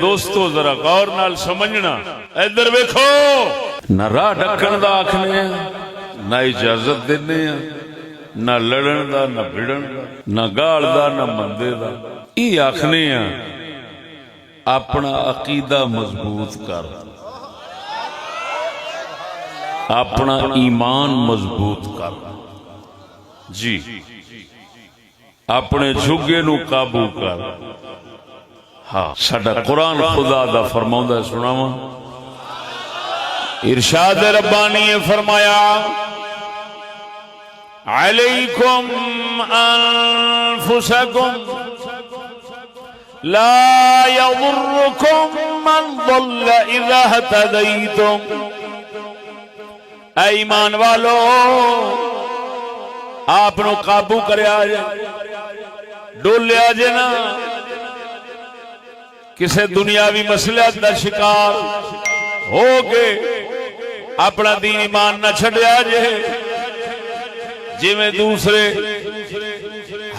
دوستو ذرا غور نال سمجھنا، ادھر ویکھو، نہ راہ ڈکن دا آکھنے نہ اجازت دینے نہ لڑن دا نہ بھڑن دا نہ گال دا نہ مندے دا، یہ آکھنے اپنا عقیدہ مضبوط کر، اپنا ایمان مضبوط کر، جی اپنے جھگے نو قابو کر۔ ہاں ساڈا قرآن خدا دا فرماؤندا ہے، سناواں، ارشاد ربانی نے فرمایا علیکم انفسکم لا یضرکم من ضل اذا اہتدیتم، اے ایمان والو آپ نو قابو کریا جے، ڈولیا جے نا، کسے دنیاوی مسئلہ دا شکار ہو کے اپنا دین ایمان نہ چھڑیا جے، جی میں دوسرے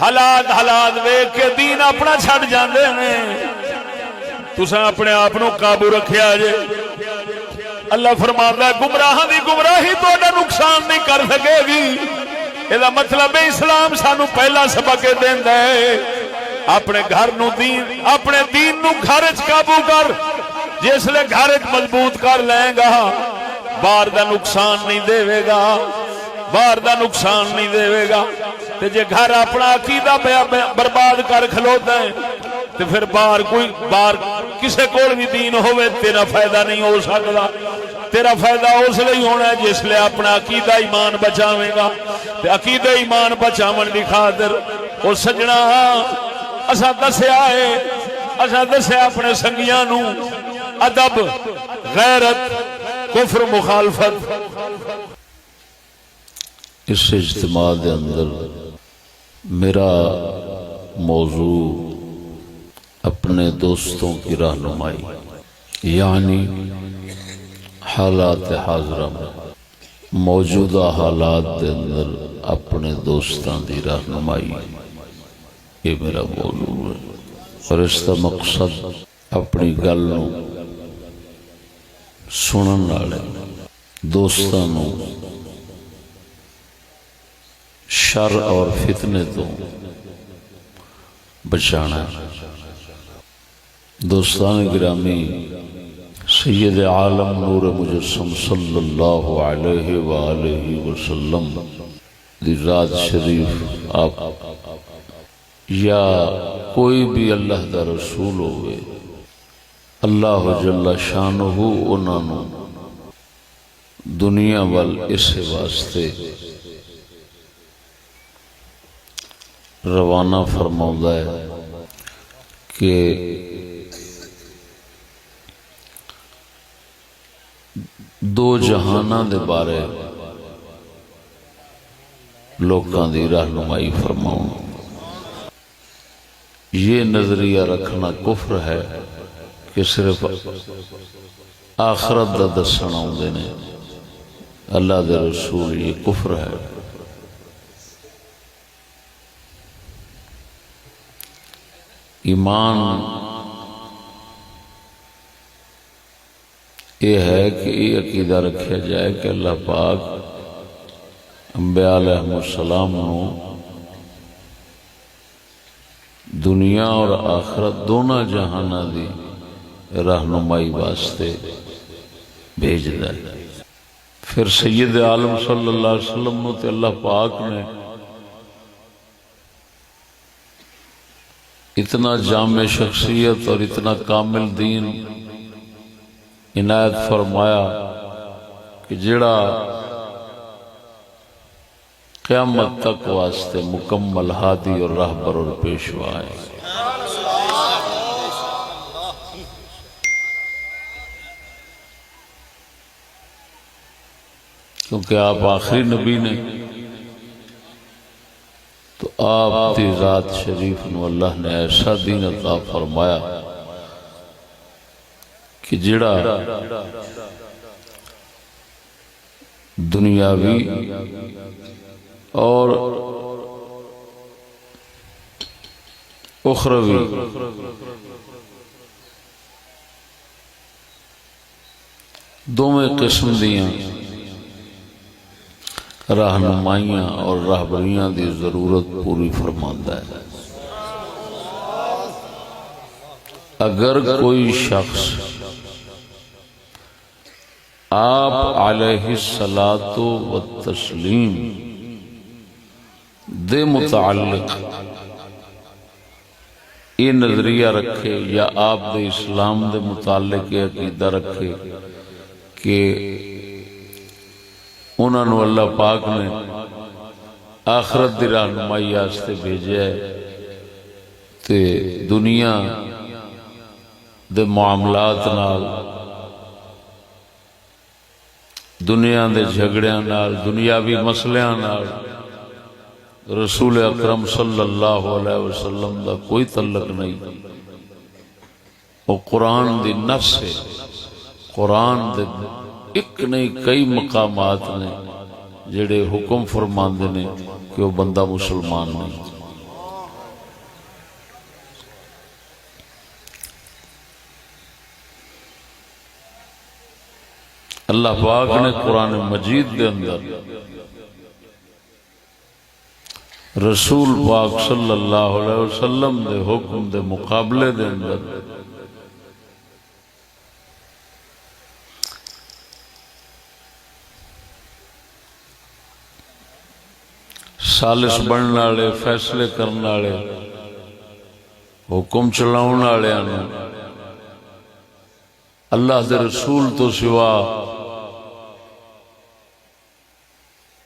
حالات ویکھ کے دین اپنا چھڑ جاندے نے، تساں اپنے آپ نو قابو رکھیا جے۔ اللہ فرماتا ہے گمراہاں دی گمراہی تہاڈا نقصان نہیں کر سکے گی، یہ مطلب ہے اسلام سانو پہلا سبق دیندا ہے، اپنے گھر نو دین، اپنے دین نو گھر وچ قابو کر، جس لے گھر وچ مضبوط کر لیں گا باہر دا نقصان نہیں دے گا، باہر دا نقصان نہیں دے گا۔ تے جے گھر اپنا عقیدہ برباد کر کھلوتا ہے تے پھر باہر کوئی باہر کسے کول بھی دین ہوئے تیرا فائدہ نہیں ہو سکتا، تیرا فائدہ اس لئے ہونا ہے جس لئے اپنا عقیدہ ایمان بچاوے گا، تے عقیدہ ایمان بچاون دی خاطر او سجنا اسا دسیا ہے، اسا دسیا اپنے سنگیاں نو ادب، غیرت، کفر، مخالفت۔ اس اجتماع دے اندر میرا موضوع اپنے دوستوں کی رہنمائی، یعنی حالات حاضرہ میں موجودہ حالات دے اندر اپنے دوستاں دی رہنمائی، یہ میرا موضوع ہے، اور اس کا مقصد اپنی گل نو سنن والے دوستاں نو شر اور فتنے تو بچانا ہے۔ دوستان گرامی، سید عالم نور مجسم صلی اللہ علیہ وآلہ وسلم دی ذات شریف آپ یا کوئی بھی اللہ دا رسول ہوئے، اللہ جل شانہ انہوں دنیا وال اس واسطے روانہ فرماؤں ہے کہ دو جہانہ دے بارے لوکاں دی رہنمائی فرماؤں۔ یہ نظریہ رکھنا کفر ہے کہ صرف آخرت دا دسنا ہوندے نے اللہ دے رسول، یہ کفر ہے۔ ایمان یہ ہے کہ یہ عقیدہ رکھا جائے کہ اللہ پاک انبیاء علیہ السلام نو دنیا اور آخرت دونوں جہانہ دی رہنمائی واسطے بھیج دے۔ پھر سید عالم صلی اللہ علیہ وسلم نو تے اللہ پاک نے اتنا جامع شخصیت اور اتنا کامل دین عنایت فرمایا کہ جڑا قیامت تک واسطے مکمل ہادی اور رہبر اور پیشوا ہے۔ کیونکہ آپ آخری نبی نے تو آپ کی ذات شریف نو اللہ نے ایسا دین عطا فرمایا کہ جڑا دنیاوی اور اخروی دونوں قسم دیاں رہنمائیاں اور راہبریاں دی ضرورت پوری فرماندا ہے۔ اگر کوئی شخص آپ علیہ الصلاۃ والتسلیم دے متعلق یہ نظریہ رکھے یا آپ دے اسلام دے متعلق یہ عقیدہ رکھے کہ انہوں نے اللہ پاک نے آخرت دی رہنمائی واسطے بھیجا ہے تے دنیا دے معاملات نال، دنیا دے جھگڑیاں نال، دنیاوی مسئلیاں نال رسول اکرم صلی اللہ علیہ وسلم دا کوئی تعلق نہیں۔ وہ قرآن دی نفس ہے، قرآن دے ایک نہیں کئی مقامات نے جڑے حکم فرماندے نے کہ وہ بندہ مسلمان نہیں۔ اللہ پاک نے قرآن مجید دے اندر رسول پاک صلی اللہ علیہ وسلم دے حکم دے مقابلے دے اندر سالس بننے والے، فیصلے کرنے والے، حکم چلاؤن والے اللہ دے رسول تو سوا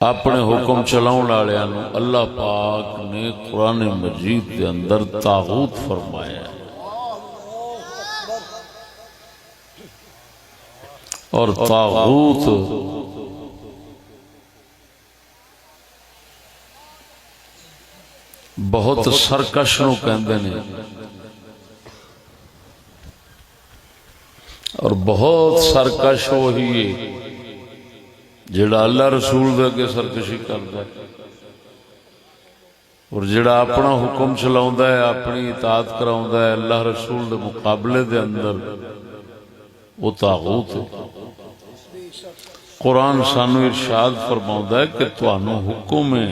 اپنے حکم چلاؤن والے اللہ پاک نے قرآن مجید کے اندر طاغوت فرمایا ہے، اور طاغوت بہت سرکش نو کہندے نے اور بہت سرکش وہی ہے جڑا اللہ رسول دے کے سرکشی کرتا ہے، اور جڑا اپنا حکم چلاؤندا ہے، اپنی اطاعت کراؤندا ہے اللہ رسول دے مقابلے دے اندر، وہ طاغوت ہے۔ قرآن سانو ارشاد فرماؤندا ہے کہ تانوں حکم ہے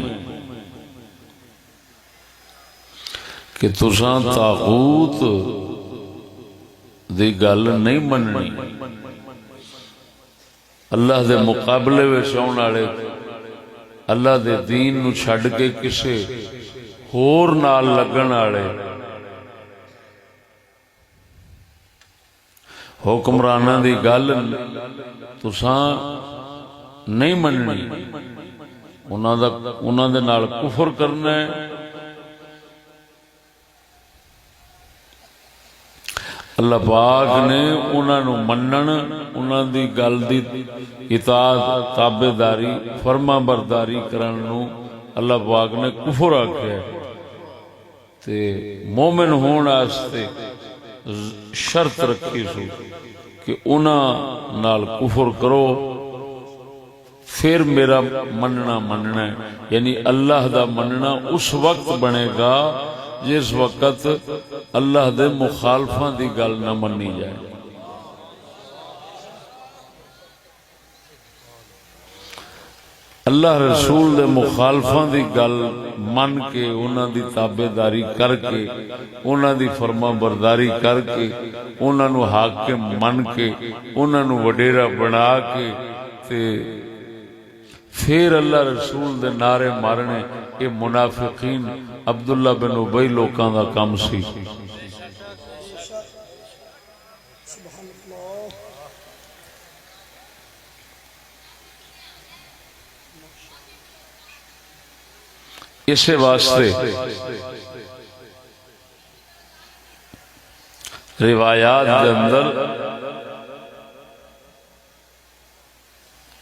کہ تساں طاغوت دی گل نہیں مننی، اللہ دے مقابلے وچ آن والے اللہ دے دین نو چھڈ کے کسے ہور نال لگن والے حکمراناں دی گل تساں نہیں مننی، انہاں دے نال کفر کرنا ہے، اللہ پاک نے انہاں نو منن، انہاں دی گل دی اطاعت، تابعداری، فرما برداری کرن نو اللہ پاک نے کفر آکھیا ہے، تے مومن ہون واسطے شرط رکھی سو کہ انہاں نال کفر کرو پھر میرا مننا ہے، یعنی اللہ دا مننا اس وقت بنے گا جس وقت اللہ دے مخالفاں دی گل نہ منی جائے۔ اللہ رسول دے مخالفاں دی گل من کے، انہاں دی تابعداری کر کے، انہاں دی فرما برداری کر کے، انہاں نو حاکم من کے، انہاں نو وڈیرا بنا کے تے پھر اللہ رسول دے نعرے مارنے، یہ منافقین عبداللہ بن ابی لوکاں دا کام سی۔ اسے واسطے روایات کے اندر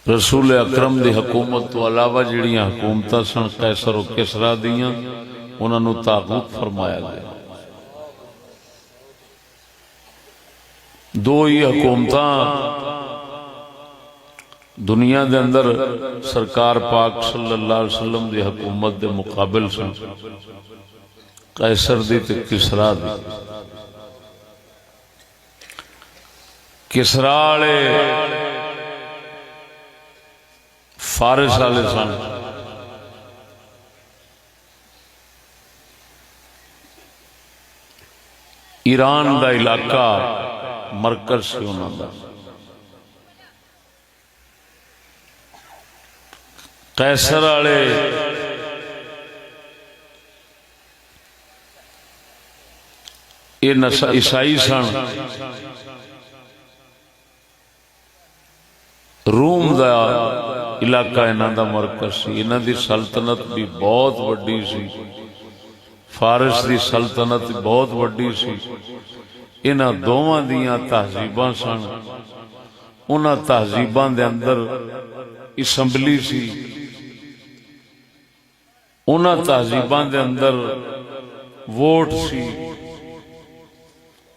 رسول اکرم دی حکومت تو علاوہ جڑیاں حکومتاں سن قیصر و کسریٰ دیاں انہاں نو طاغوت فرمایا گیا۔ دو ہی حکومتاں دنیا دے اندر سرکار پاک صلی اللہ علیہ وسلم دی حکومت دے مقابل سن، قیصر دی تے کسریٰ دی۔ کسریٰ والے فارس والے سن، ایران دا علاقہ مرکز سے انہوں دا، قیصر والے یہ عیسائی سن، روم دا علاقہ انہاں دا مرکز سی، انہاں دی سلطنت بھی بہت وڈی سی، فارس دی سلطنت بہت وڈی سی، انہاں دوواں دیاں تہذیباں سن، انہاں تہذیباں دے اندر اسمبلی سی، انہاں تہذیباں دے اندر ووٹ سی،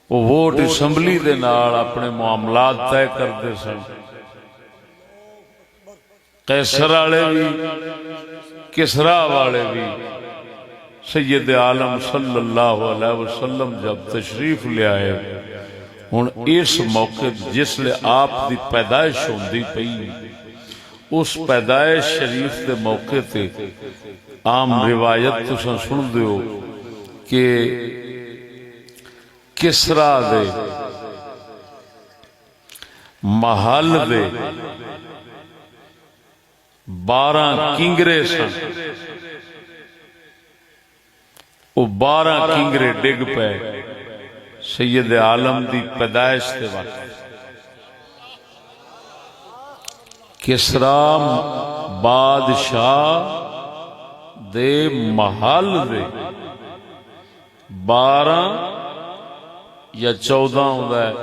وہ ووٹ اسمبلی دے نال اپنے معاملات طے کرتے سن۔ قیصر والے بھی کسرا والے بھی سید عالم صلی اللہ علیہ وسلم جب تشریف لے آئے، ہن اس موقع جس لئے آپ دی پیدائش ہوندی پئی، اس پیدائش شریف دے موقع تے عام روایت تساں سن دیو کہ کسرا دے محل دے 12 کنگرے سن، وہ 12 کنگرے ڈگ پے سید عالم دی پیدائش دے وقت۔ کسرا بادشاہ دے محل دے 12 یا 14 ہوتا ہے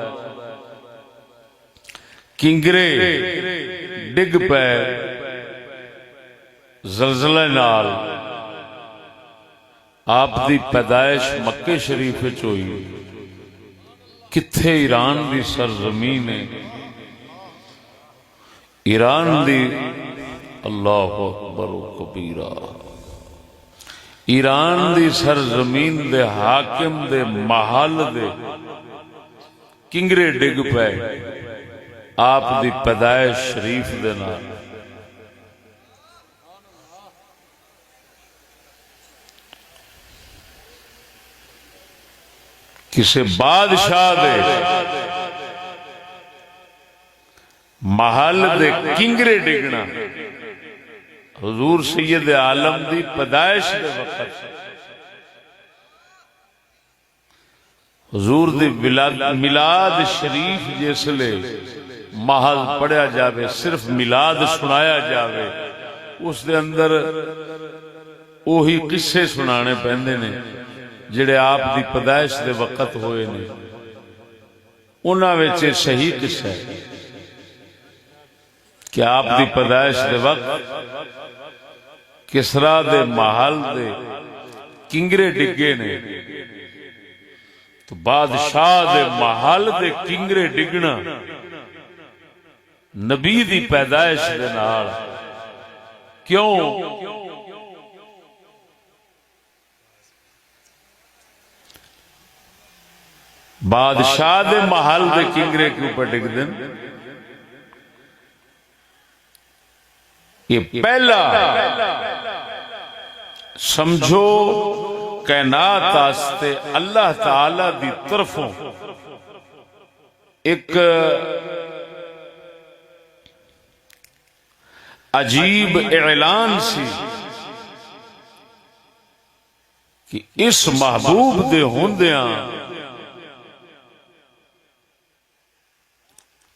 کنگرے ڈگ پے زلزلہ نال، آپ دی پیدائش مکے شریف وچ ہوئی، کتھے ایران دی سرزمین ہے، ایران دی اللہ اکبر و کبیرہ، ایران دی سرزمین دے حاکم دے محل دے کنگرے ڈگ پے آپ دی پیدائش شریف دے نال۔ کسے بادشاہ دے محل دے کنگرے ڈگنا حضور سید عالم دی پیدائش دے وقت، حضور دی میلاد شریف جس لے محل پڑھیا جاوے، صرف میلاد سنایا جاوے، اس دے اندر وہی قصے سنانے پیندے نے جڑے آپ دی پیدائش دے وقت ہوئے نے، انہاں وچ صحیح قصہ ہے کہ آپ دی پیدائش دے وقت کسرا دے محل دے کنگرے ڈگے نے، تو بادشاہ دے محل دے کنگرے ڈگنا نبی دی پیدائش دے نال کیوں؟ بادشاہ دے محل دے کنگرے کیوں پہ ڈگ دیں؟ یہ پہلا سمجھو کائنات آستے اللہ تعالی دی طرفوں ایک عجیب اعلان سی کہ اس محبوب دے ہوندیاں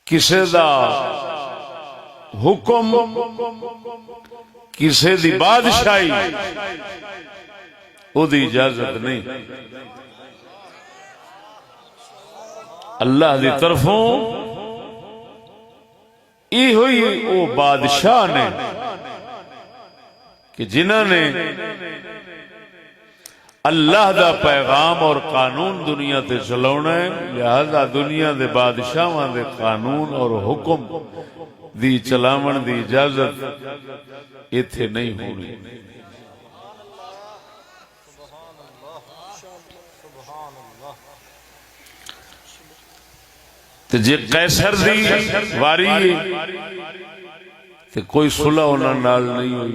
کسے دا حکم، کسے دی بادشاہی، او دی اجازت نہیں، اللہ دی طرفوں ای ہوئی او بادشاہ نے کہ جنہاں نے اللہ دا پیغام اور قانون دنیا تے چلاونا ہے، لہذا دنیا دے بادشاہاں دے قانون اور حکم دی چلاون دی اجازت ایتھے نہیں ہونی۔ تے جے قیصر دی واری تے کوئی صلح انہاں نال نہیں ہوئی۔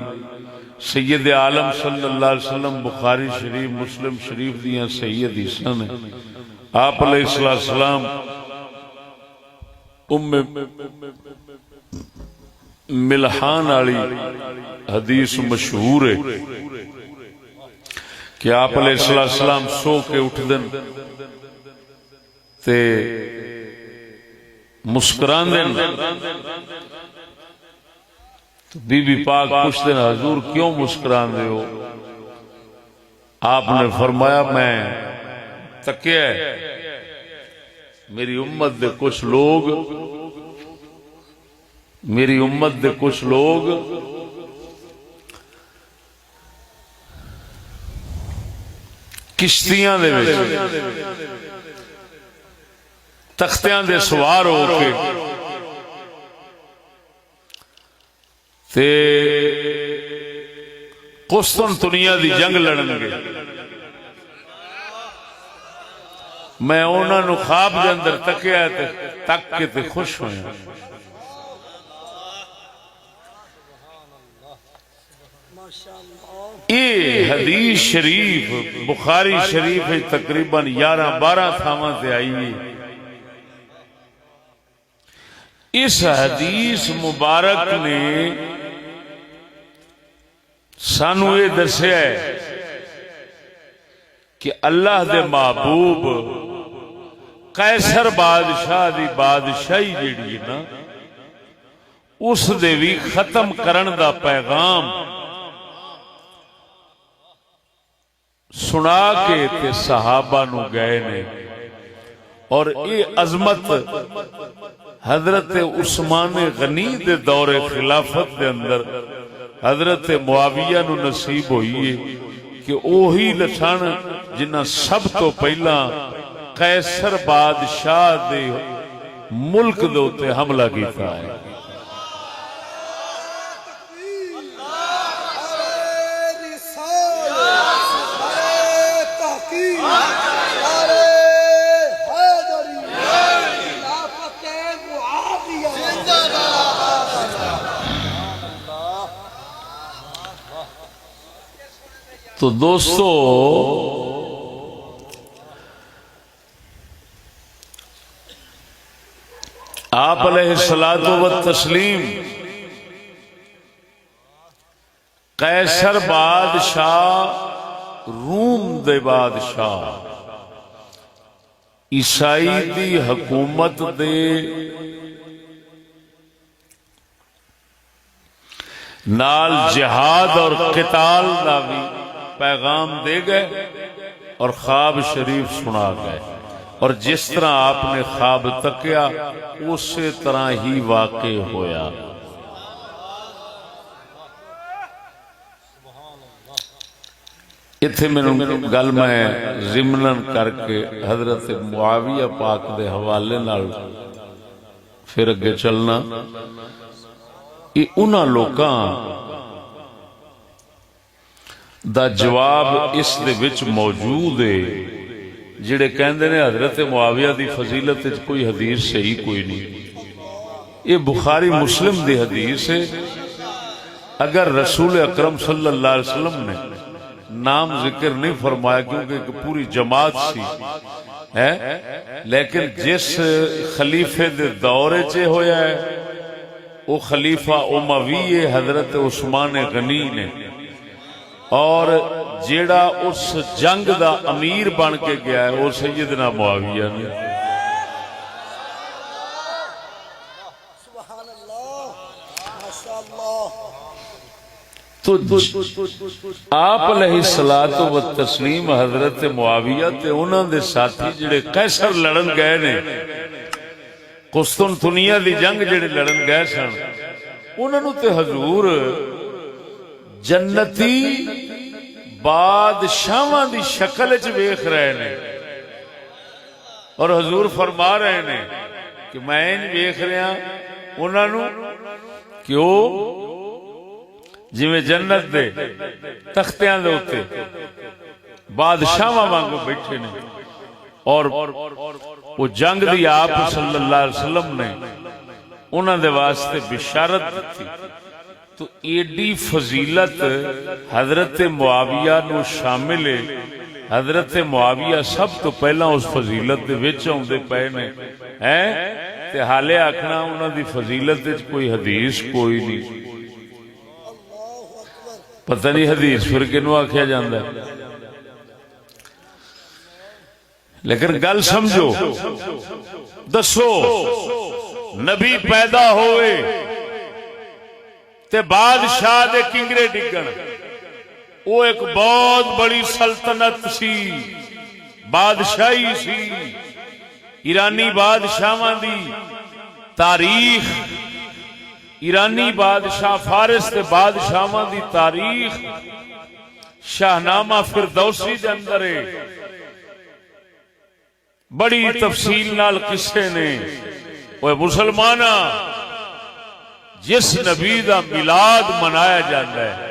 سید عالم صلی اللہ علیہ وسلم بخاری شریف مسلم شریف دیاں صحیح حدیثاں نے آپ علیہ السلام ام ملحان والی حدیث مشہور ہے کہ آپ علیہ السلام سو کے اٹھ دن تے مسکران دن تو بی بی پاک پوچھتے ہیں حضور کیوں مسکران دے ہو؟ آپ نے فرمایا میں تکیا ہے میری امت دے کچھ لوگ کشتیاں دے وچ تختیاں دے سوار ہو کے تے قسطنطنیہ دی جنگ لڑن گے، میں انہاں نو خواب دے اندر تکیا تے تک کے تے خوش ہویا۔ یہ حدیث شریف بخاری شریف تقریباً 11-12 تھاواں تے آئی ہے۔ اس حدیث مبارک نے سانو یہ دسیا ہے کہ اللہ دے محبوب قیصر بادشاہ دی بادشاہی جیڑی ہے نا اس دے بھی ختم کرن دا پیغام سنا کے تے صحابہ نو گئے نے، اور یہ عظمت حضرت عثمان غنی دے دور خلافت دے اندر حضرت معاویہ نو نصیب ہوئی ہے کہ اوہی لسان جنہ سب تو پہلا قیصر بادشاہ دے ملک دے اوتے حملہ کیتا ہے۔ تو دوستو آپ علیہ الصلوۃ والتسلیم قیصر بادشاہ روم دے بادشاہ عیسائی دی حکومت دے نال جہاد اور قتال دا بھی پیغام دے گئے اور خواب شریف سنا گئے، اور جس طرح آپ نے خواب تکیا اسی طرح ہی واقع ہویا۔ اتھے میں گل میں ضمناً کر کے حضرت معاویہ پاک دے حوالے نال پھر اگے چلنا، یہ انہاں لوکاں دا جواب اس دے وچ موجود ہے جڑے کہندے نے حضرت معاویہ دی فضیلت وچ کوئی حدیث صحیح کوئی نہیں۔ یہ بخاری مسلم دی حدیث ہے۔ اگر رسول اکرم صلی اللہ علیہ وسلم نے نام ذکر نہیں فرمایا کیونکہ ایک پوری جماعت سی ہے، لیکن جس خلیفے دے دورے چے ہویا ہے وہ خلیفہ اموی حضرت عثمان غنی نے، اور جیڑا اس جنگ دا امیر بن کے گیا ہے وہ سیدنا معاویہ نے۔ تو آپ علیہ الصلوۃ والتسلیم حضرت معاویہ تے انہاں دے ساتھی جڑے قیصر لڑن گئے نے، قسطنطنیہ دی جنگ جڑے لڑن گئے سن، انہاں نو تے حضور جنتی بادشاہاں دی شکل وچ ویکھ رہے نے، اور حضور فرما رہے نے کہ میں ویکھ رہا انہاں نو کہ او جویں جنت دے تختیاں دے اوتے بادشاہاں وانگو بیٹھے نے، اور وہ جنگ دی آپ صلی اللہ علیہ وسلم نے انہاں دے واسطے بشارت دتی تو ایڈی فضیلت حضرت معاویہ نو شامل ہے. حضرت معاویہ سب تو پہلا اس فضیلت دے وچ آندے پئے نے تے حالے آکھنا انہاں دی فضیلت وچ کوئی حدیث کوئی نہیں. پتہ نہیں حدیث پھر کنوں آکھیا جاندا ہے. لیکن گل سمجھو دسو نبی پیدا ہوئے تے بادشاہ دے کنگرے ڈگن وہ ایک بہت بڑی سلطنت سی بادشاہی سی. ایرانی بادشاہاں دی تاریخ ایرانی بادشاہ فارس دے بادشاہاں دی تاریخ شاہنامہ فردوسی دے اندر ہے. بڑی تفصیل نال قصے نے. اوے مسلماناں جس نبی دا میلاد منایا جاتا ہے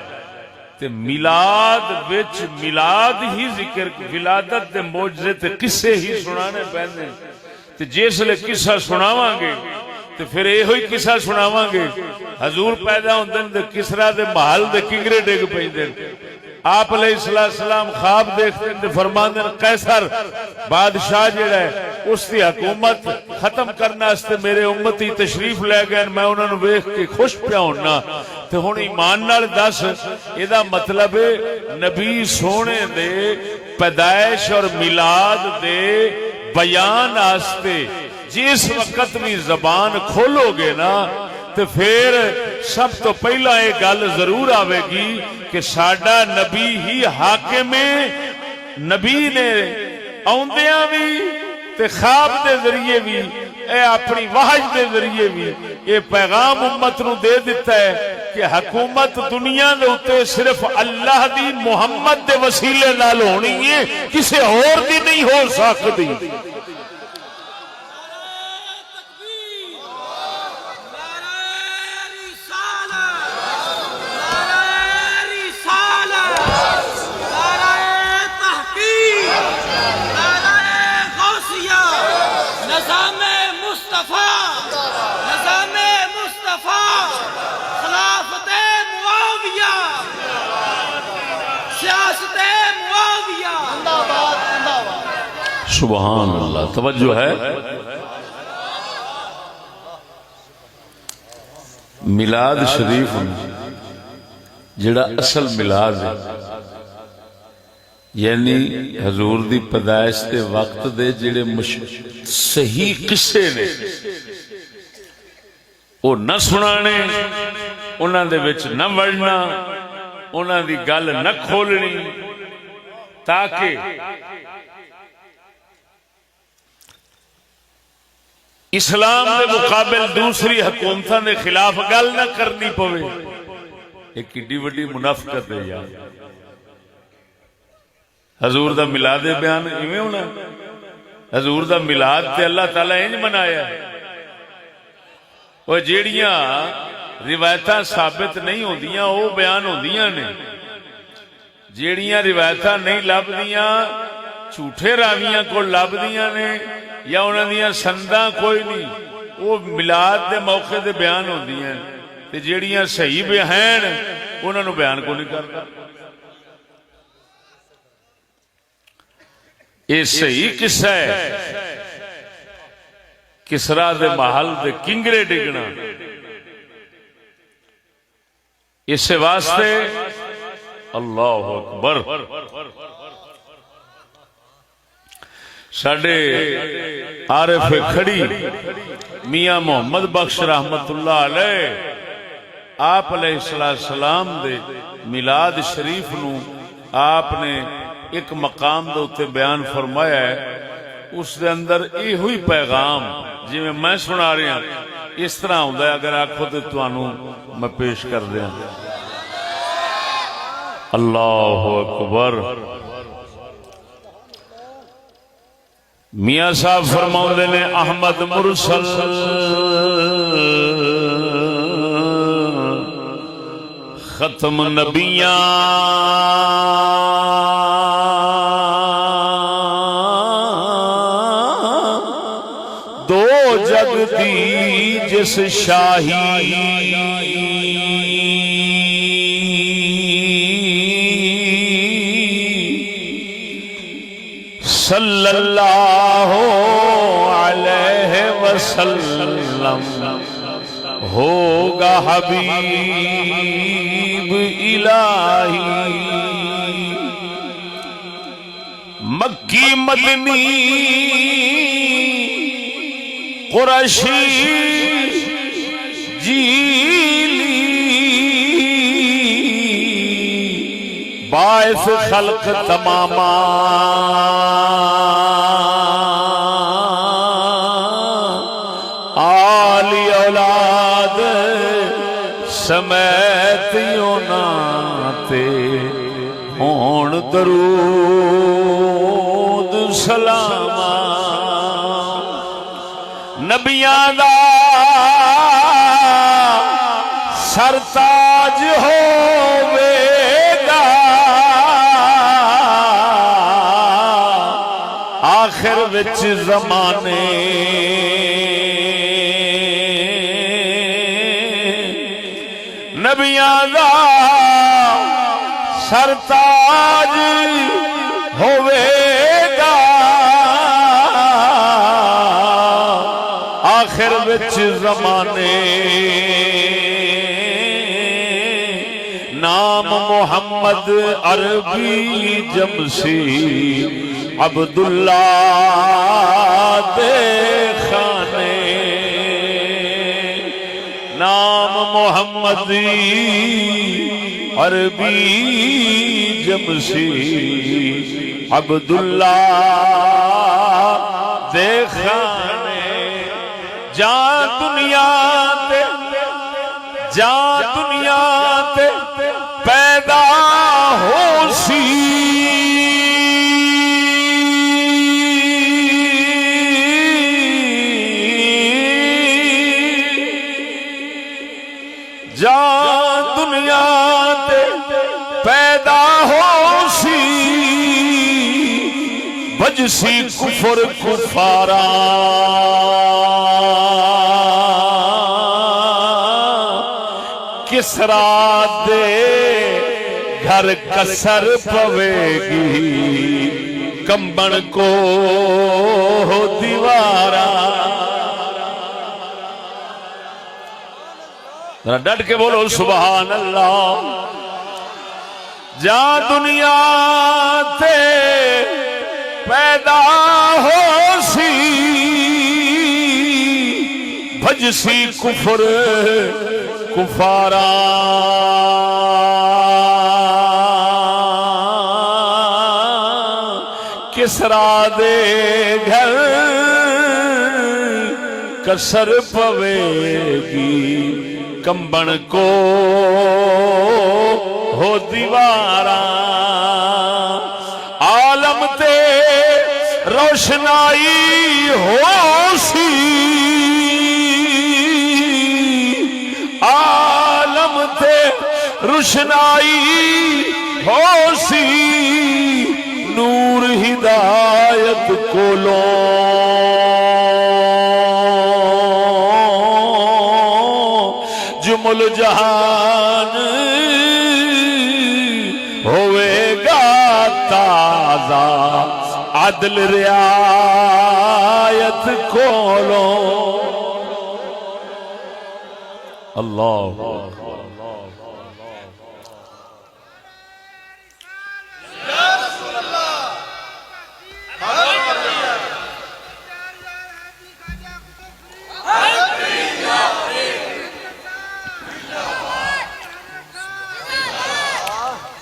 تے میلاد وچ میلاد ہی ذکر ولادت دے معجزے تے قصے ہی سنانے پیندے تے جس لے قصہ سناواں گے تے پھر ایہی قصہ سناواں گے حضور پیدا ہوندے تے کسرا دے محل دے کنگرے ڈگ پیندے. آپ علیہ السلام خواب دیکھتے ہیں فرماندے قیصر بادشاہ جڑا ہے اس دی حکومت ختم کرنا واسطے میرے امتی تشریف لے گئے. میں انہاں نوں ویکھ کے خوش پیا ہونا تے ہن ایمان نال دس ادا مطلب نبی سونے دے پیدائش اور میلاد دے بیان واسطے جس وقت بھی زبان کھولو گے نا تو پھر سب تو پہلا یہ گل ضرور آئے گی کہ ساڈا نبی ہی حاکم ہے. نبی نے آندیاں بھی تے خواب دے ذریعے بھی اے اپنی وحی دے ذریعے بھی یہ پیغام امت نو دے دیتا ہے کہ حکومت دنیا دے اوتے صرف اللہ دی محمد دے وسیلے نال ہونی ہے کسے اور دی نہیں ہو سکتی. سبحان اللہ. توجہ ہے. میلاد شریف جڑا اصل میلاد ہے یعنی حضور دی پیدائش دے وقت دے جڑے صحیح قصے نے وہ نہ سنانے انہاں دے وچ نہ وڑنا انہاں دی گل نہ کھولنی تاکہ اسلام دے مقابل دوسری حکومتاں دے خلاف گل نہ کرنی پوے. ایک کڈی وڈی منافقت ہے یار. حضور دا میلاد بیان ایویں ہونا. حضور دا میلاد تے اللہ تعالی انج منایا وہ جیڑیاں روایتاں ثابت نہیں ہوندیاں وہ بیان ہوندیاں نے. جیڑیاں روایتاں نہیں لبدیاں جھوٹے راویاں کو لبدیاں نے یا انہاں دیاں سنداں کوئی نہیں وہ میلاد دے موقع دے بیان ہوندیاں تے جیڑیاں صحیح بیان انہاں نو بیان کو نہیں کرتا. یہ صحیح قصہ ہے کسرا دے محل دے کنگرے ڈگنا. اس واسطے اللہ اکبر ساڈے عارف کھڑی میاں محمد بخش رحمت اللہ علیہ آپ علیہ السلام دے میلاد شریف نو آپ نے ایک مقام دے اوتے بیان فرمایا ہے. اس دے اندر یہ ہوئی پیغام جی میں سنا رہا اس طرح ہوندا ہے اگر آکھو تے تانوں میں پیش کر دیاں. اللہ اکبر. میاں صاحب فرماؤندے نے احمد مرسل ختم نبیاں دو جگ دی جس شاہی صلی اللہ علیہ وسلم ہوگا حبیب الہی مکی مدنی قریشی جیلی باعث خلق تماما آلی اولاد سمیت یوناتے ہون درود سلام نبیاں دا سرتاج ہووے گا آخر وچ زمانے نبیاں دا سرتاج ہووے گا آخر وچ زمانے نام محمد عربی جمسی عبداللہ دے خانے نام محمدی عربی جمسی عبداللہ دے خانے جان دنیا تے پیدا ہو سی جان دنیا تے پیدا ہو سی بجسی کفر کفارا کسرا دے گھر کسر پوے گی کمبن کو دیوارا ذرا ڈٹ کے بولو سبحان اللہ جہاں دنیا تے پیدا ہو سی بھجسی کفر کفارا کسرا دے گھر کسر پوے گی کمبن کو ہو دیوارا عالم تے روشنائی ہو سی عالم تے روشنائی ہو سی نور ہدایت کولوں جمل جہان ہوئے گا تازہ عدل رعایت کولوں اللہ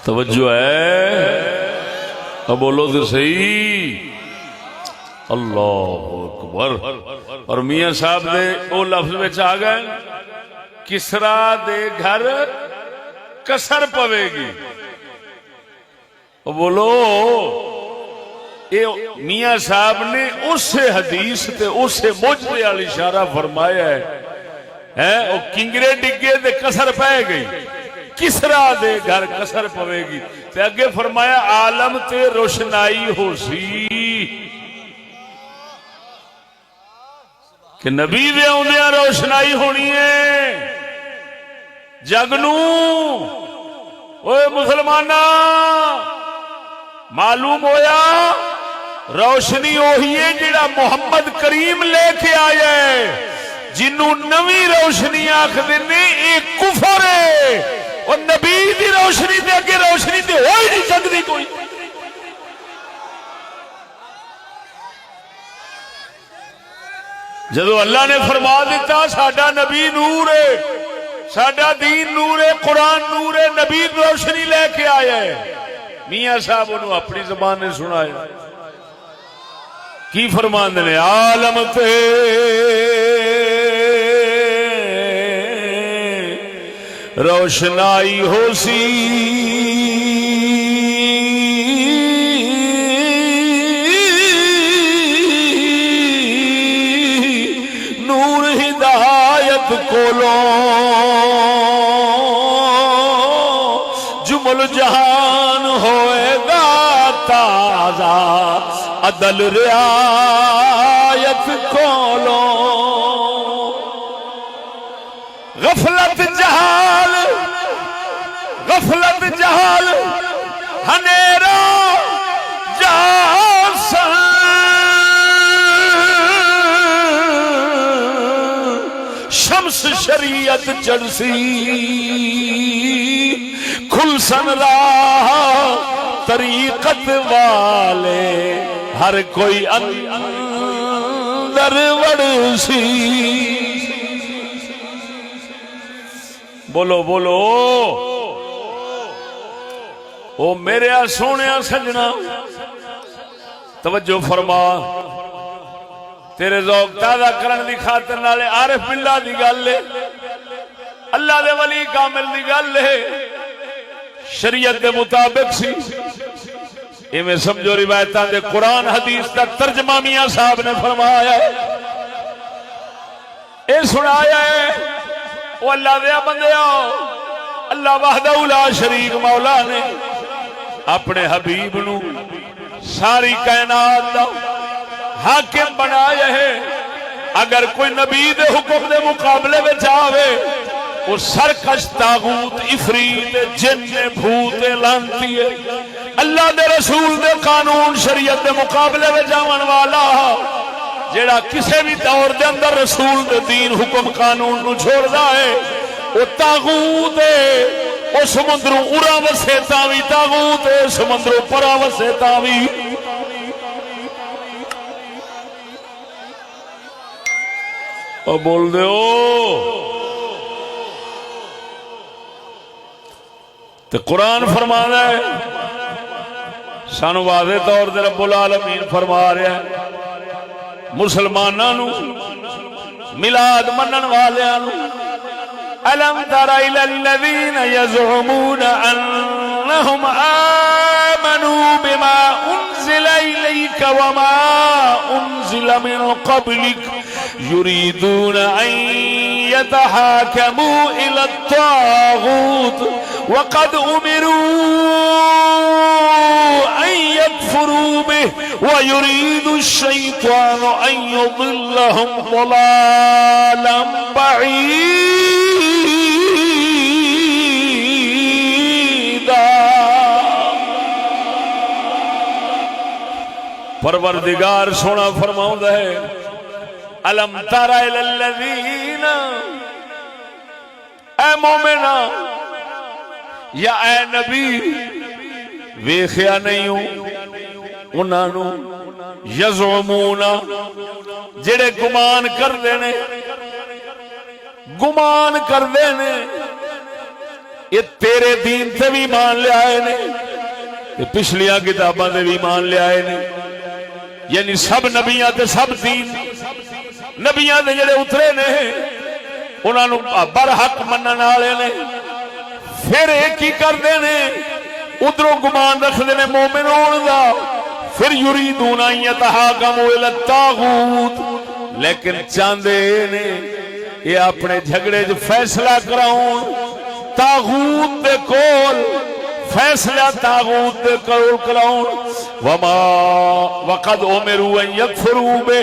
توجہ ہے اب بولو تو صحیح اللہ اکبر اور میاں صاحب دے او لفظ میں آ گئے کسرا دے گھر کسر پوے گی بولو میاں صاحب نے اس حدیث تے اس موجزے والی اشارہ فرمایا ہے او کنگرے ڈگے دے کسر پے گئی کسرا دے گھر کسر پوے گی تے اگے فرمایا عالم تے روشنائی ہو سی کہ نبی دے اوندیاں روشنائی ہونی ہے جگنو اوے مسلمانہ معلوم ہویا روشنی وہی ہے جڑا محمد کریم لے کے آیا ہے، جنوں نویں روشنی آکھدے نے یہ کفر ہے، اور نبی دی روشنی دے اگے روشنی تے ہو ہی نہیں سکتی کوئی۔ جدو اللہ نے فرما دیتا ساڈا نبی نور ہے، ساڈا دین نور ہے، قرآن نور ہے، نبی روشنی لے کے آیا ہے، میاں صاحب انہوں اپنی زبان نے سنایا کی فرماندے نے، عالم تے روشنائی ہو سی نور ہدایت کولو جمل جہان ہوئے گا تازہ عدل رعایت کولو غفلت جہال ہنیرا جاسن شمس شریعت چڑسی کھل سن راہ طریقت والے ہر کوئی اندر وڑسی۔ بولو بولو او میرے سونے سجنا توجہ فرما، تیرے ذوق تازہ کرن دی خاطر نالے عارف باللہ دی گل ہے، اللہ دے ولی کامل دی گل ہے، شریعت دے مطابق سی، ایویں سمجھو روایتاں دے قرآن حدیث دا ترجمہ میاں صاحب نے فرمایا ہے، اے سنایا ہے، وہ اللہ دیا بندیا، اللہ وحدہ لا شریک مولا نے اپنے حبیب نو ساری کائنات دا حاکم بنایا ہے۔ اگر کوئی نبی دے حکم دے مقابلے میں جاوے وہ سرکش طاغوت عفریت جن بھوت لانتی ہے، اللہ دے رسول دے قانون شریعت دے مقابلے میں جاون والا جیڑا کسے بھی دور دے اندر رسول دے دین حکم قانون نو چھوڑ دا ہے وہ طاغوت ہے، وہ سمندروں اورا وسے تاوی طاغوت ہے، سمندروں پرا وسے تاوی۔ اور بول دے تو قرآن فرمانا ہے، سانو واضح طور دے رب العالمین فرما رہا ہے مسلماناں نو میلاد منن والیاں نو، الم تر الى الذين يزعمون انهم آمنوا بما انزل اليك وما انزل من قبلك يريدون ان يتحاكموا الى الطاغوت وقد امروا ان يكفروا به ويريد الشيطان ان يضلهم ضلالا بعيدا۔ پروردگار سونا فرماؤں ہے، الم تر الی الذین، اے مومنہ یا اے نبی ویخیا نہیں ہوں انہاں نو یزعمون جڑے گمان کر دینے، گمان کر دینے یہ تیرے دین تے بھی مان لے آئے نے، یہ پچھلیاں کتاباں تے بھی مان لے آئے نے، یعنی سب نبیاں تے سب دین نبیاں تے جڑے اترے نے انہاں نو برحق منن والے نے، پھر ایک ہی کر دینے ادھروں گمان رکھ دینے مومن ہون دا، پھر یریدون ان یتحاکموا الی الطاغوت، لیکن چاندے نے یہ اپنے جھگڑے جو فیصلہ کراؤں طاغوت دے کول، فیصلہ طاغوت دے کول کراؤں، وما وقد امروا ان یکفروا بہ،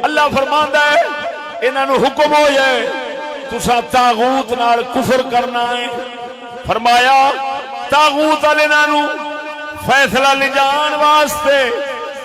اللہ فرماندا ہے انہاں نو حکم ہو جائے تساں طاغوت نال کفر کرنا ہے، فرمایا طاغوت والے نو فیصلہ لے جان واسطے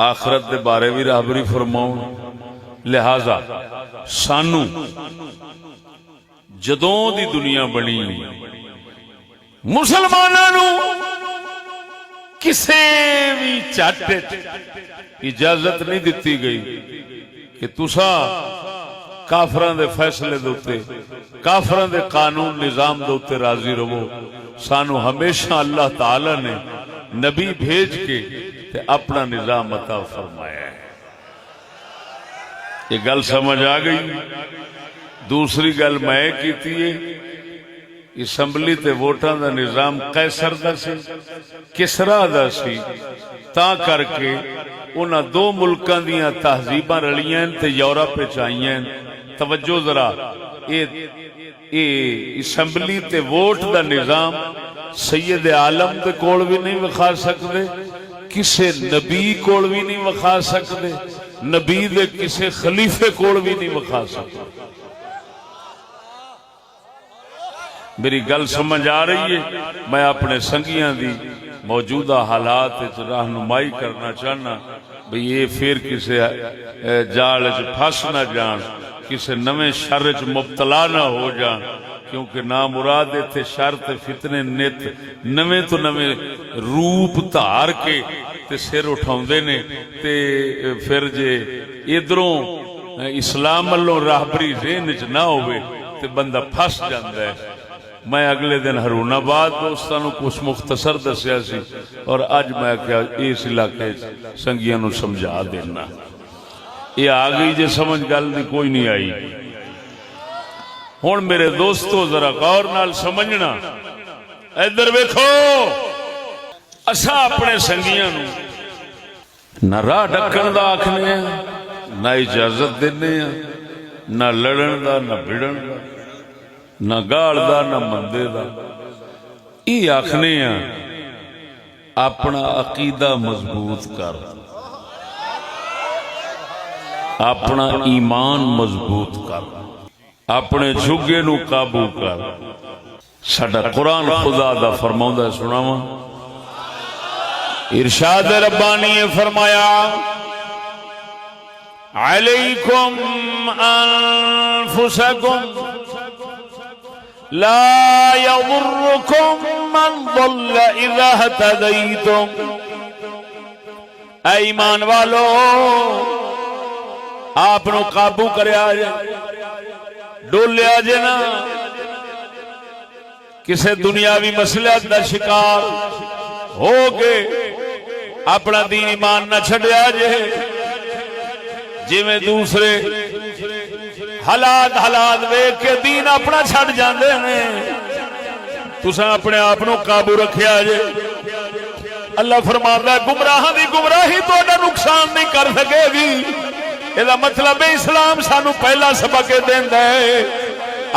آخرت دے بارے بھی راہبری فرماؤن. لہذا سانو جدوں دی دنیا بنی مسلمانوں کسے بھی چٹ اجازت نہیں دتی گئی کہ تسا کافران دے فیصلے دوتے کافران دے قانون نظام دوتے راضی رہو. سانو ہمیشہ اللہ تعالی نے نبی بھیج کے تے اپنا نظام عطا فرمایا ہے. یہ گل سمجھ آ گئی. دوسری گل میں کیتی ہے اسمبلی تے ووٹاں دا نظام قیصر دا سی کسرا دا سی تا کر کے انہاں دو ملکاں دیاں تہذیباں رلیاں تے یورپ وچ آئیاں. توجہ ذرا اے اسمبلی تے ووٹ دا نظام سید عالم دے کول بھی نہیں وکھا سکدے کسے نبی کول بھی نہیں وکھا سکدے نبی دے کسے خلیفے کول بھی نہیں وکھا سکدے. میری گل سمجھ آ رہی ہے. میں اپنے سنگیاں دی موجودہ حالات رہنمائی کرنا چاہنا بھئی یہ پھر کسے جال چ پھس نہ جان کسے نویں شر چ مبتلا نہ ہو جان کیونکہ نامراد اتنے شر تے فتنے نت نویں تو نویں روپ دھار کے تے سر اٹھاؤندے نے تے پھر جے ادھروں اسلام والوں راہبری ذہن چ نہ ہوئے تے بندہ پھس جاندا ہے. میں اگلے دن ہرون آباد دوستانوں کچھ مختصر دسیا سی اور اج میں کیا اس علاقے سنگیاں نو سمجھا دینا. یہ آ گئی جے سمجھ گل دی کوئی نہیں آئی. ہن میرے دوستو ذرا غور نال سمجھنا. ادھر ویکھو اساں اپنے سنگیاں نو نہ راہ ڈکن دا آکھنے ہیں نہ اجازت دینے ہیں نہ لڑن دا نہ بھڑن دا نہ گاڑ دا نہ مندے دا. یہ آخنے ہیں اپنا عقیدہ مضبوط کر اپنا ایمان مضبوط کر اپنے جھگے نو قابو کر. ساڈا قرآن خدا دا فرماؤندا سناواں. ارشاد ربانی فرمایا علیکم انفسکم لا يضركم من ضل اذا اهتديتم. اے ایمان والو آپ نو قابو کریا جے ڈولیا جے نا کسے دنیاوی مسئلہ دا شکار ہو کے اپنا دین ایمان نہ چھڈیا جے جی میں دوسرے حالات ویکھ کے دین اپنا چھڈ جاندے نے تساں اپنے آپ نو قابو رکھیا جے. اللہ فرماندا ہے گمراہاں دی گمراہی تہاڈا نقصان نہیں کر سکے گی. ادا مطلب اسلام سانو پہلا سبق دیندا ہے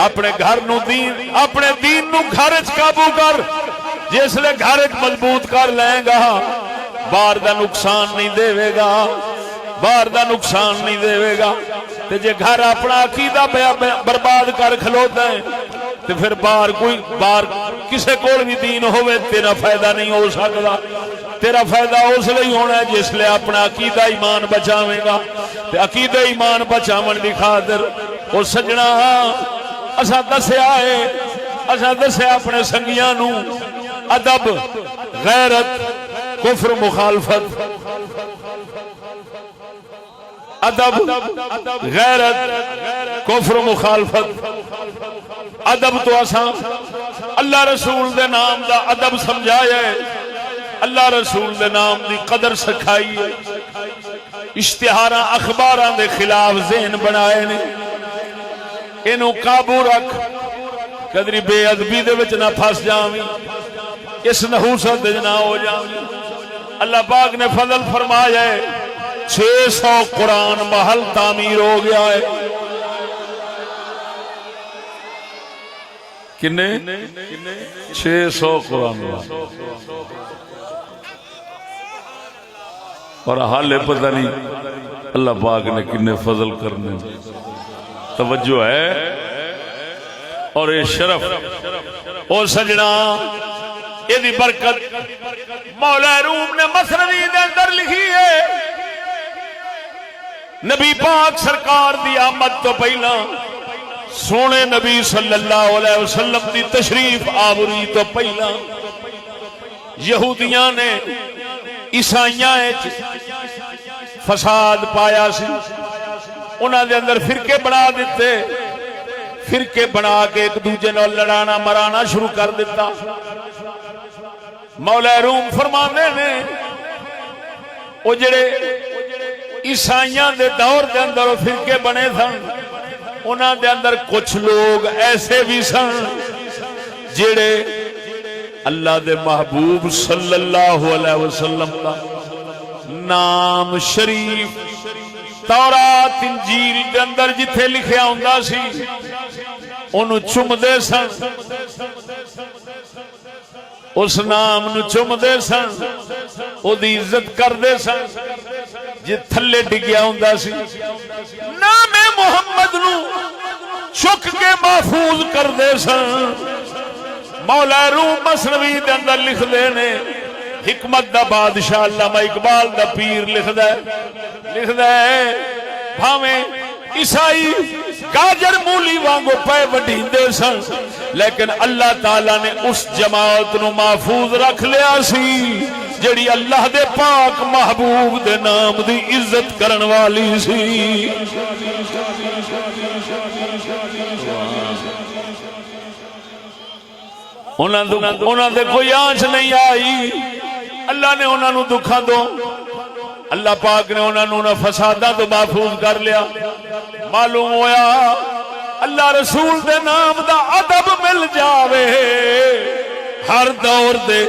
اپنے گھر نو دین اپنے دین نو گھر وچ قابو کر. جس لے گھر وچ مضبوط کر لیں گا باہر دا نقصان نہیں دے گا باہر دا نقصان نہیں دے گا. تے جے گھر اپنا عقیدہ برباد کر کھلوتا ہے تے پھر باہر کسے کول بھی دین ہوئے تیرا فائدہ نہیں ہو سکتا. تیرا فائدہ اس لئے ہونا ہے جس لئے اپنا عقیدہ ایمان بچاویں گا. تے عقیدہ ایمان بچاون دی خاطر او سجنا اساں دسیا اپنے سنگیاں نو ادب غیرت کفر مخالفت ادب غیرت کفر مخالفت. ادب تو اساں اللہ رسول دے نام دا ادب سمجھایا ہے اللہ رسول دے نام دی قدر سکھائی ہے. اشتہاراں اخباراں دے خلاف ذہن بنائے نے اینو قابو رکھ قدری بے ادبی دے وچ نہ پھس جاویں اس نحوست دے نہ ہو جاویں. اللہ پاک نے فضل فرمایا ہے 600 قرآن محل تعمیر ہو گیا ہے. کنے 600 قرآن محل اور حال پتہ نہیں اللہ پاک نے کنے فضل کرنے. توجہ ہے اور یہ شرف اور سجنا یہ برکت مولا روم نے مسنوی دے اندر لکھی ہے. نبی پاک سرکار دی آمد تو پہلا سونے نبی صلی اللہ علیہ وسلم دی تشریف آوری تو پہلا یہودیاں نے عیسائیاں فساد پایا سی، انہاں دے اندر فرقے بنا دیتے، فرقے بنا کے ایک دوجے نال لڑانا مرانا شروع کر دیتا۔ مولا روم فرمانے نے وہ جڑے عیسائیاں دے دور دے اندر وہ فرقے بنے سن، انہاں دے اندر کچھ لوگ ایسے بھی سن جڑے اللہ دے محبوب صلی اللہ علیہ وسلم کا نام شریف تورات انجیل دے اندر جتھے لکھیا ہوندا سی انہوں چومدے سن، اس نام نو چومدے سن، او دی عزت کردے سن، جی تھلے ڈگیا ہوندا سی نام محمد نو چک کے محفوظ کردے سن۔ مولا روم مثنوی دے اندر لکھ دے نے، حکمت دا بادشاہ علامہ اقبال دا پیر لکھ ہے بھاویں عیسائی گاجر مولی وانگو پے وڈیندے سن، لیکن اللہ تعالی نے اس جماعت نو محفوظ رکھ لیا سی جڑی اللہ دے پاک محبوب دے نام دی عزت کرن والی سی۔ انہاں دے کوئی آنچ نہیں آئی، اللہ نے انہاں نو دکھاں دو، اللہ پاک نے انہاں نو فساداں تو محفوظ کر لیا۔ معلوم ہویا اللہ رسول دے نام دا ادب مل جاوے ہر دور دے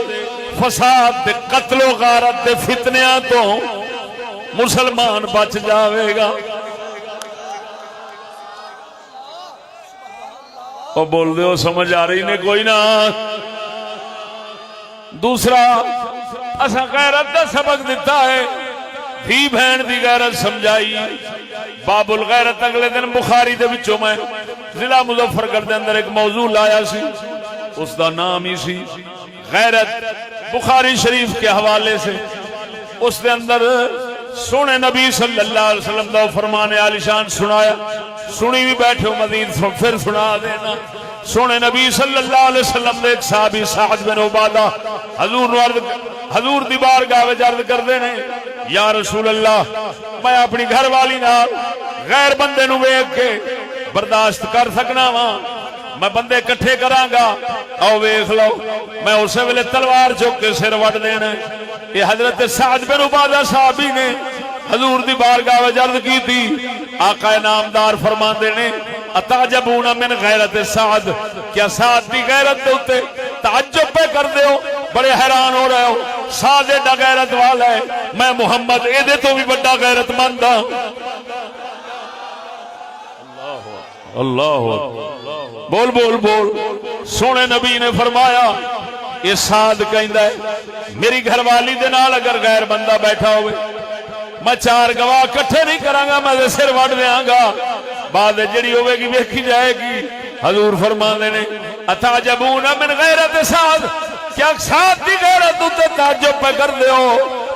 فساد دے قتل و غارت دے فتنیاں تو مسلمان بچ جاوے گا۔ اور بول دے ہو سمجھ آ رہی نے کوئی نہ۔ دوسرا اساں غیرت دا سبق دیتا ہے، دھی بہن دی غیرت سمجھائی۔ باب الغیرت اگلے دن بخاری دے وچوں میں ضلع مظفرگڑھ دے اندر ایک موضوع لایا سی، اس دا نام ہی سی غیرت، بخاری شریف کے حوالے سے۔ اس دے اندر سونے نبی صلی اللہ علیہ وسلم دا فرمان عالی شان سنایا، سنی بھی بیٹھے ہو مزید پھر سنا دینا۔ سونے نبی صلی اللہ علیہ وسلم دے ایک صحابی سعد بن عبادہ حضور دی بارگاہ وچ عرض کردے نے، یا رسول اللہ میں اپنی گھر والی نال غیر بندے نو ویکھ کے برداشت کر سکنا وا، میں بندے کٹھے کراں گا، او ویکھ لو میں اسی ویلے تلوار چک کے سر وڈ دینا۔ یہ حضرت سعد بن عبادہ صحابی نے حضور دی بارگاہ وچ عرض کی تھی، آقا نامدار فرماندے نے اتعجبون من غیرت سعد، کیا سعد دی غیرت دے اوتے تعجب پہ کر دیو، بڑے حیران ہو رہے ہو، سعد ایڈا غیرت والا ہے، میں محمد اے دے تو بھی بڑا غیرت مند ہاں۔ اللہ بول بول بول۔ سونے نبی نے فرمایا یہ سعد کہندا ہے میری گھر والی دے نال اگر غیر بندہ بیٹھا ہوئے میں چار گواہ کٹھے نہیں کراں گا، میں سر وڈ دیاں گا، بعد جڑی ہوے گی ویکھی جائے گی۔ حضور فرماندے نے اتعجبون من غیرت سعد، کیا سعد دی غیرت تے تعجب پہ کر دیو،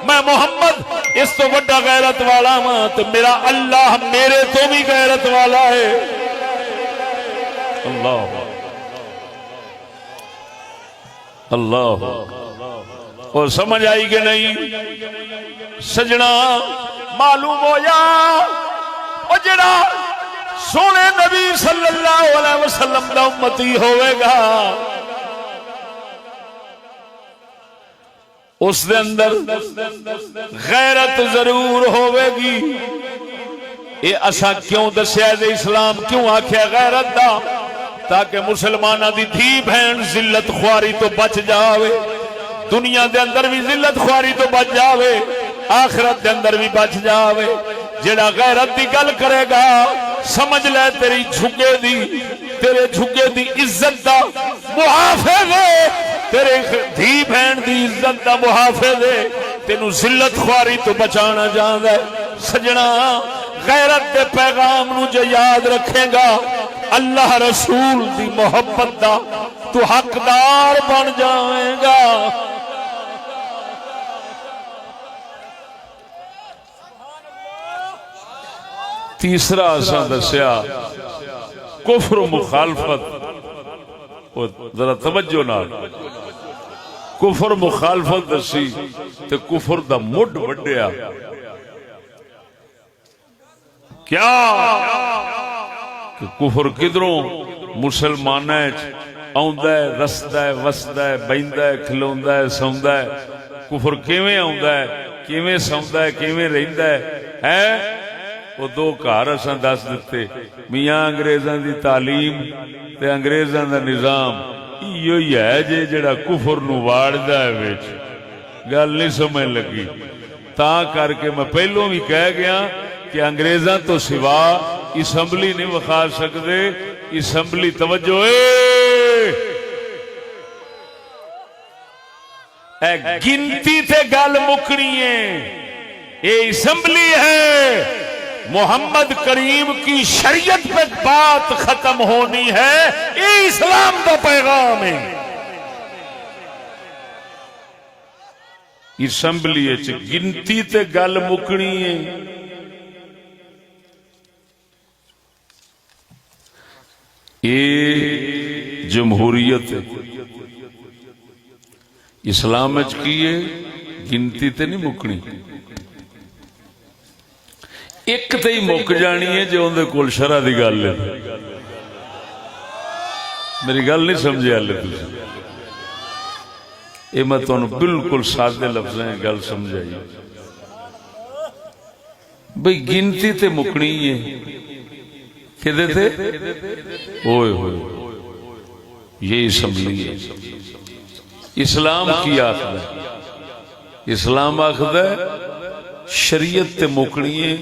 میں محمد اس تو بڑا غیرت والا ہاں، تو میرا اللہ میرے تو بھی غیرت والا ہے۔ اللہ اللہ، اور سمجھ آئی کہ نہیں سجنا؟ معلوم ہو یا او جڑا سونے نبی صلی اللہ علیہ وسلم دا امتی ہوئے گا اس دے اندر غیرت ضرور ہوئے گی۔ یہ اسا کیوں دسیا دے اسلام کیوں آکھیا غیرت دا؟ تاکہ مسلمانہ دی دھی بہن ذلت خواری تو بچ جاوے، دنیا دے اندر بھی ذلت خواری تو بچ جاوے، آخرت دے اندر بھی بچ جاوے۔ جڑا غیرت دی گل کرے گا سمجھ لے تیری جھگے دی، تیرے جھگے دی عزت دا محافظ ہے، تیرے دھی بہن دی عزت دا محافظ ہے، تینوں ذلت خواری تو بچانا جاندا ہے۔ سجنا غیرت دے پیغام نو جو یاد رکھے گا اللہ رسول دی محبت دا تو حقدار بن جائے گا۔ تیسرا اساں دسیا کفر و مخالفت، ذرا توجہ نال، کفر مخالفت دسی تے کفر دا مڈ وڈیا کیا کہ کفر کدھروں مسلماناں آندا ہے، رسدا ہے، وسدا ہے، بیندا ہے، کھلوندا ہے، سوندا ہے۔ کفر کیویں آندا ہے، کیویں سوندا ہے، کیویں رہندا ہے وہ دو گھر اساں دس دتے، میاں انگریزاں دی تعلیم تے انگریزاں دا نظام ایو ہی ہے جڑا کفر نو واڑدا ہے وچ۔ گل نہیں سمجھ لگی، تاں کر کے میں پہلوں بھی کہہ گیا کہ انگریزاں تو سوا اسمبلی نہیں وکھا سکدے۔ اسمبلی توجہ اے گنتی تے گل مکنی ہے، یہ اسمبلی ہے، محمد کریم کی شریعت پہ بات ختم ہونی ہے، یہ اسلام کا پیغام ہے۔ اسمبلی گنتی تے گل مکنی ہے۔ یہ جمہوریت اسلام کی ہے، گنتی تے نہیں مکنی۔ ایک تے ہی مک جانی ہے جو اندر کول شرع دی گل ہے۔ میری گل نہیں سمجھے ہلے تسی؟ یہ میں تمہیں بالکل سادے لفظ ہیں گل سمجھائی بھئی گنتی تے مکنی ہے کدے تھے اوئے ہوئے یہ اسمبلی ہے۔ اسلام کی آخد ہے، اسلام آخد ہے شریعت تے مکنی ہے،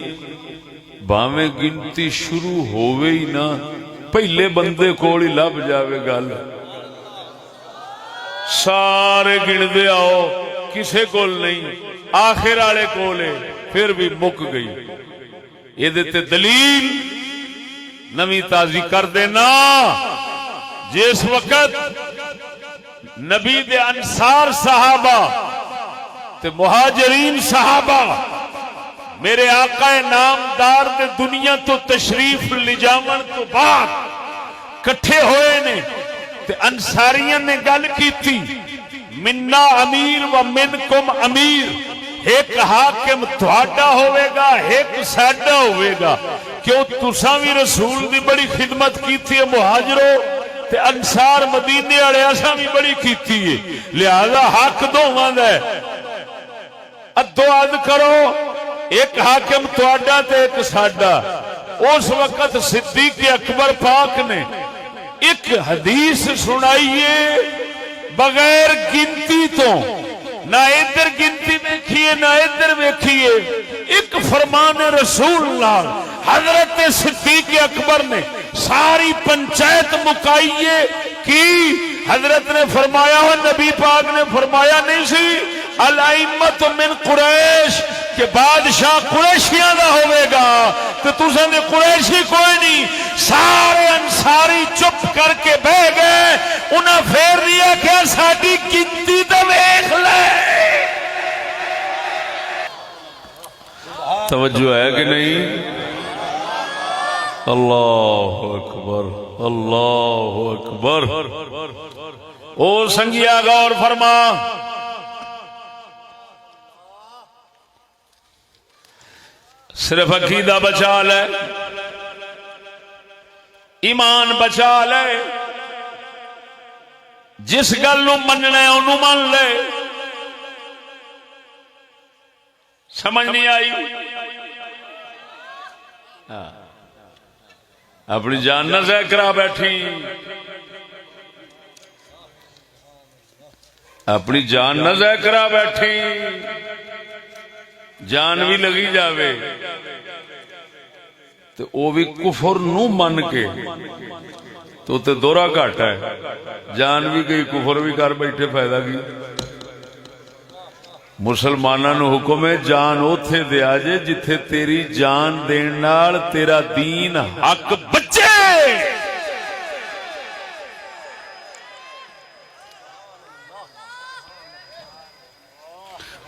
باویں گنتی شروع ہوئے ہی نہ پہلے بندے کول ہی لب جاوے گل، سارے گن دے آؤ کسے کول نہیں، آخر والے کولے پھر بھی مک گئی۔ یہ دیتے دلیل نمی تازی کر دینا، جس وقت نبی دے انصار صحابہ تے مہاجرین صحابہ میرے آقا نامدار دے دنیا تو تشریف لے جاون تو بعد کٹھے ہوئے نے تے انصاریاں نے گل کی تھی منا امیر و منکم امیر، ایک حاکم تھوڑا ہوئے گا ایک ساڈا ہوئے گا۔ کیوں تساں بھی رسول دی بڑی خدمت کی تھی مہاجروں تے انصار مدینے والے اساں بھی بڑی کیتی ہے، لہذا حق دوواں دا ہے، ادو اد کرو، ایک حاکم تہاڈا تے ایک ساڈا۔ اس وقت صدیق اکبر پاک نے ایک حدیث سنائیے بغیر گنتی تو، نہ ادھر گنتی ویکھیے نہ ادھر ویکھیے، ایک فرمان رسول اللہ حضرت صدیق اکبر نے ساری پنچایت مکائیے کی۔ حضرت نے فرمایا ہو، نبی پاک نے فرمایا نہیں سی الائمت من قریش کہ بادشاہ قریشیاں دا ہوئے گا، تو تساں دے قریشی کوئی نہیں۔ سارے انصاری چپ کر کے بہ گئے، انہاں پھیر دیا کہ ساڈی گنتی تے ویکھ لے۔ توجہ ہے کہ نہیں؟ اللہ اکبر، اللہ اکبر۔ او سنگیا غور فرما، صرف عقیدہ بچا لے، ایمان بچا لے، جس گل نو مننا ہے انہوں من لے۔ سمجھ نہیں آئی؟ اپنی جان نہ ضائع کرا بیٹھی، اپنی جان نہ ضائع کرا بیٹھی، جان بھی لگی جاوے تو وہ بھی کفر نو من کے تو تے دورہ گھٹ ہے، جان بھی گئی کفر بھی کر بیٹھے، فائدہ کی؟ مسلمانوں نو حکم ہے جان اوتھے دیا جے جتھے تیری جان دین نال تیرا دین حق بچے۔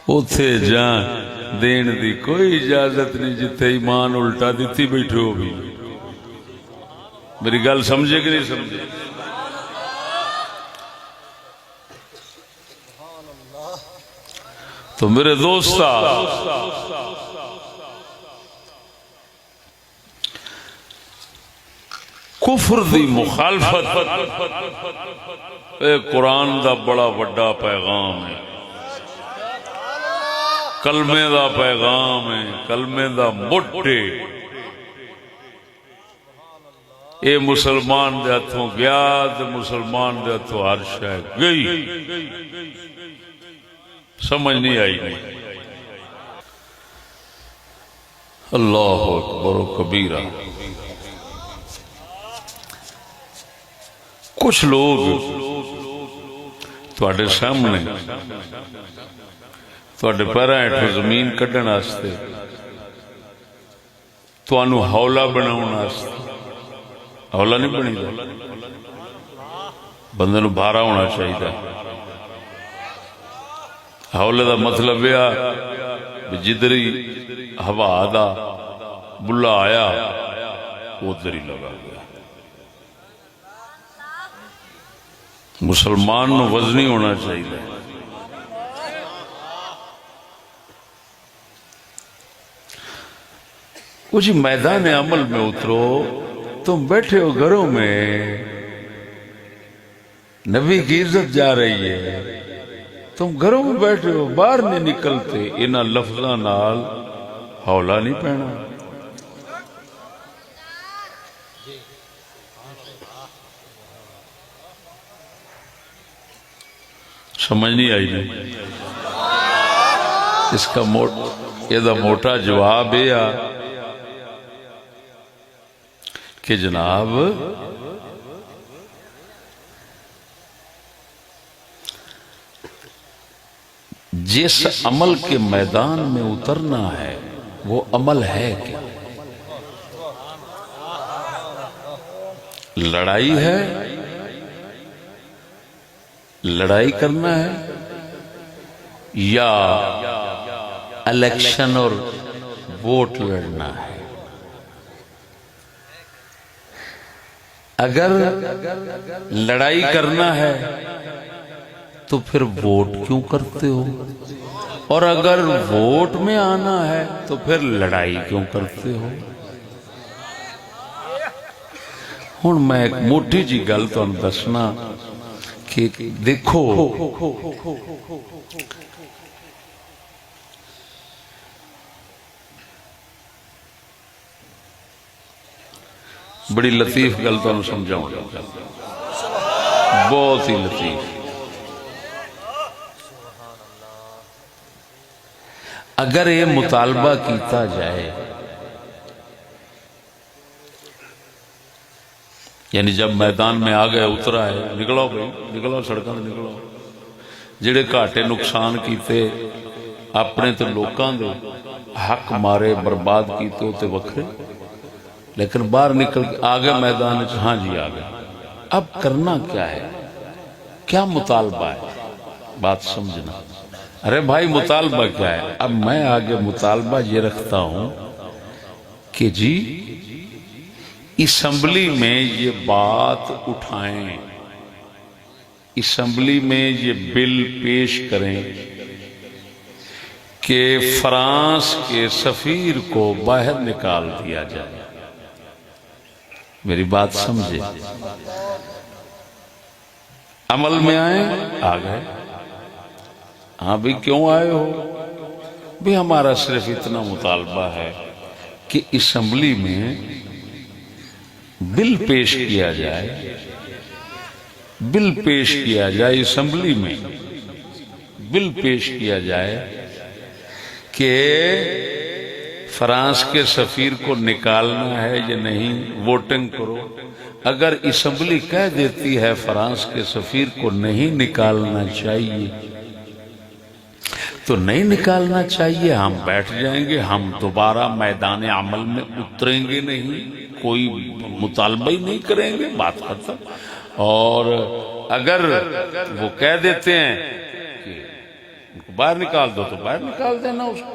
اوتھے جان دین دی کوئی اجازت نہیں جتھے ایمان الٹا دیتی بیٹھے ہو بھی. میری گل سمجھے کہ نہیں سمجھے؟ تو میرے دوستا کفر دی مخالفت اے قرآن دا بڑا بڑا پیغام ہے، کلمے دا پیغام ہے، کلمے دا موٹے. اے مسلمان دے ہتھوں گیا تے مسلمان دے ہتھوں ہر شے گئی. سمجھ نہیں آئی نہیں. اللہ اکبر و کبیرہ. کچھ لوگ تواڈے سامنے تواڈے پیراں ہیٹھوں زمین کڈن واسطے تانوں ہولا بناؤن واسطے، ہولا نہیں بنی دا، بندے نوں بھارا ہونا چاہیے. ہولے دا مطلب یہ جدری ہوا دا بلا آیا ادھر ہی لگا گیا. مسلمان نو وزنی ہونا چاہیے. وہ جی میدان عمل میں اترو. تم بیٹھے ہو گھروں میں، نبی کی عزت جا رہی ہے، تم گھروں میں بیٹھے ہو، باہر نہیں نکلتے. انہاں لفظاں نال ہولا نہیں پینا. سمجھ نہیں آئی نہیں. اس کا موٹا جواب یہ کہ جناب جس عمل کے میدان میں اترنا ہے وہ عمل ہے کیا؟ لڑائی ہے، لڑائی کرنا ہے، یا الیکشن اور ووٹ لڑنا ہے؟ اگر لڑائی کرنا ہے تو پھر ووٹ کیوں کرتے ہو؟ اور اگر ووٹ میں آنا ہے تو پھر لڑائی کیوں کرتے ہو؟ ہن میں ایک موٹی جی گل تانوں دسنا کہ دیکھو بڑی لطیف گل تانوں سمجھاؤں گا، بہت ہی لطیف. اگر یہ مطالبہ کیتا جائے، یعنی جب میدان میں آ گئے، اترا ہے، نکلو بھائی، نکلو سڑکاں تے نکلو. جڑے گھاٹے نقصان کیتے اپنے تے لوکاں دے، حق مارے برباد کیتے ہوتے وکھرے، لیکن باہر نکل کے آگے میدان وچ. ہاں جی آ گئے. اب کرنا کیا ہے؟ کیا مطالبہ ہے؟ بات سمجھنا. ارے بھائی مطالبہ کیا ہے؟ اب میں آگے مطالبہ یہ رکھتا ہوں کہ جی اسمبلی میں یہ بات اٹھائیں، اسمبلی میں یہ بل پیش کریں کہ فرانس کے سفیر کو باہر نکال دیا جائے. میری بات سمجھے؟ عمل میں آئیں. آ گئے. ہاں بھی کیوں آئے ہو؟ بھی ہمارا صرف اتنا مطالبہ ہے کہ اسمبلی میں بل پیش کیا جائے، بل پیش کیا جائے، اسمبلی میں بل پیش کیا جائے کہ فرانس کے سفیر کو نکالنا ہے یا نہیں، ووٹنگ کرو. اگر اسمبلی کہہ دیتی ہے فرانس کے سفیر کو نہیں نکالنا چاہیے تو نہیں نکالنا چاہیے، ہم بیٹھ جائیں گے، ہم دوبارہ میدان عمل میں اتریں گے نہیں، کوئی مطالبہ ہی نہیں کریں گے، بات ختم. اور اگر وہ کہہ دیتے ہیں کہ ان کو باہر نکال دو تو باہر نکال دینا اس کو.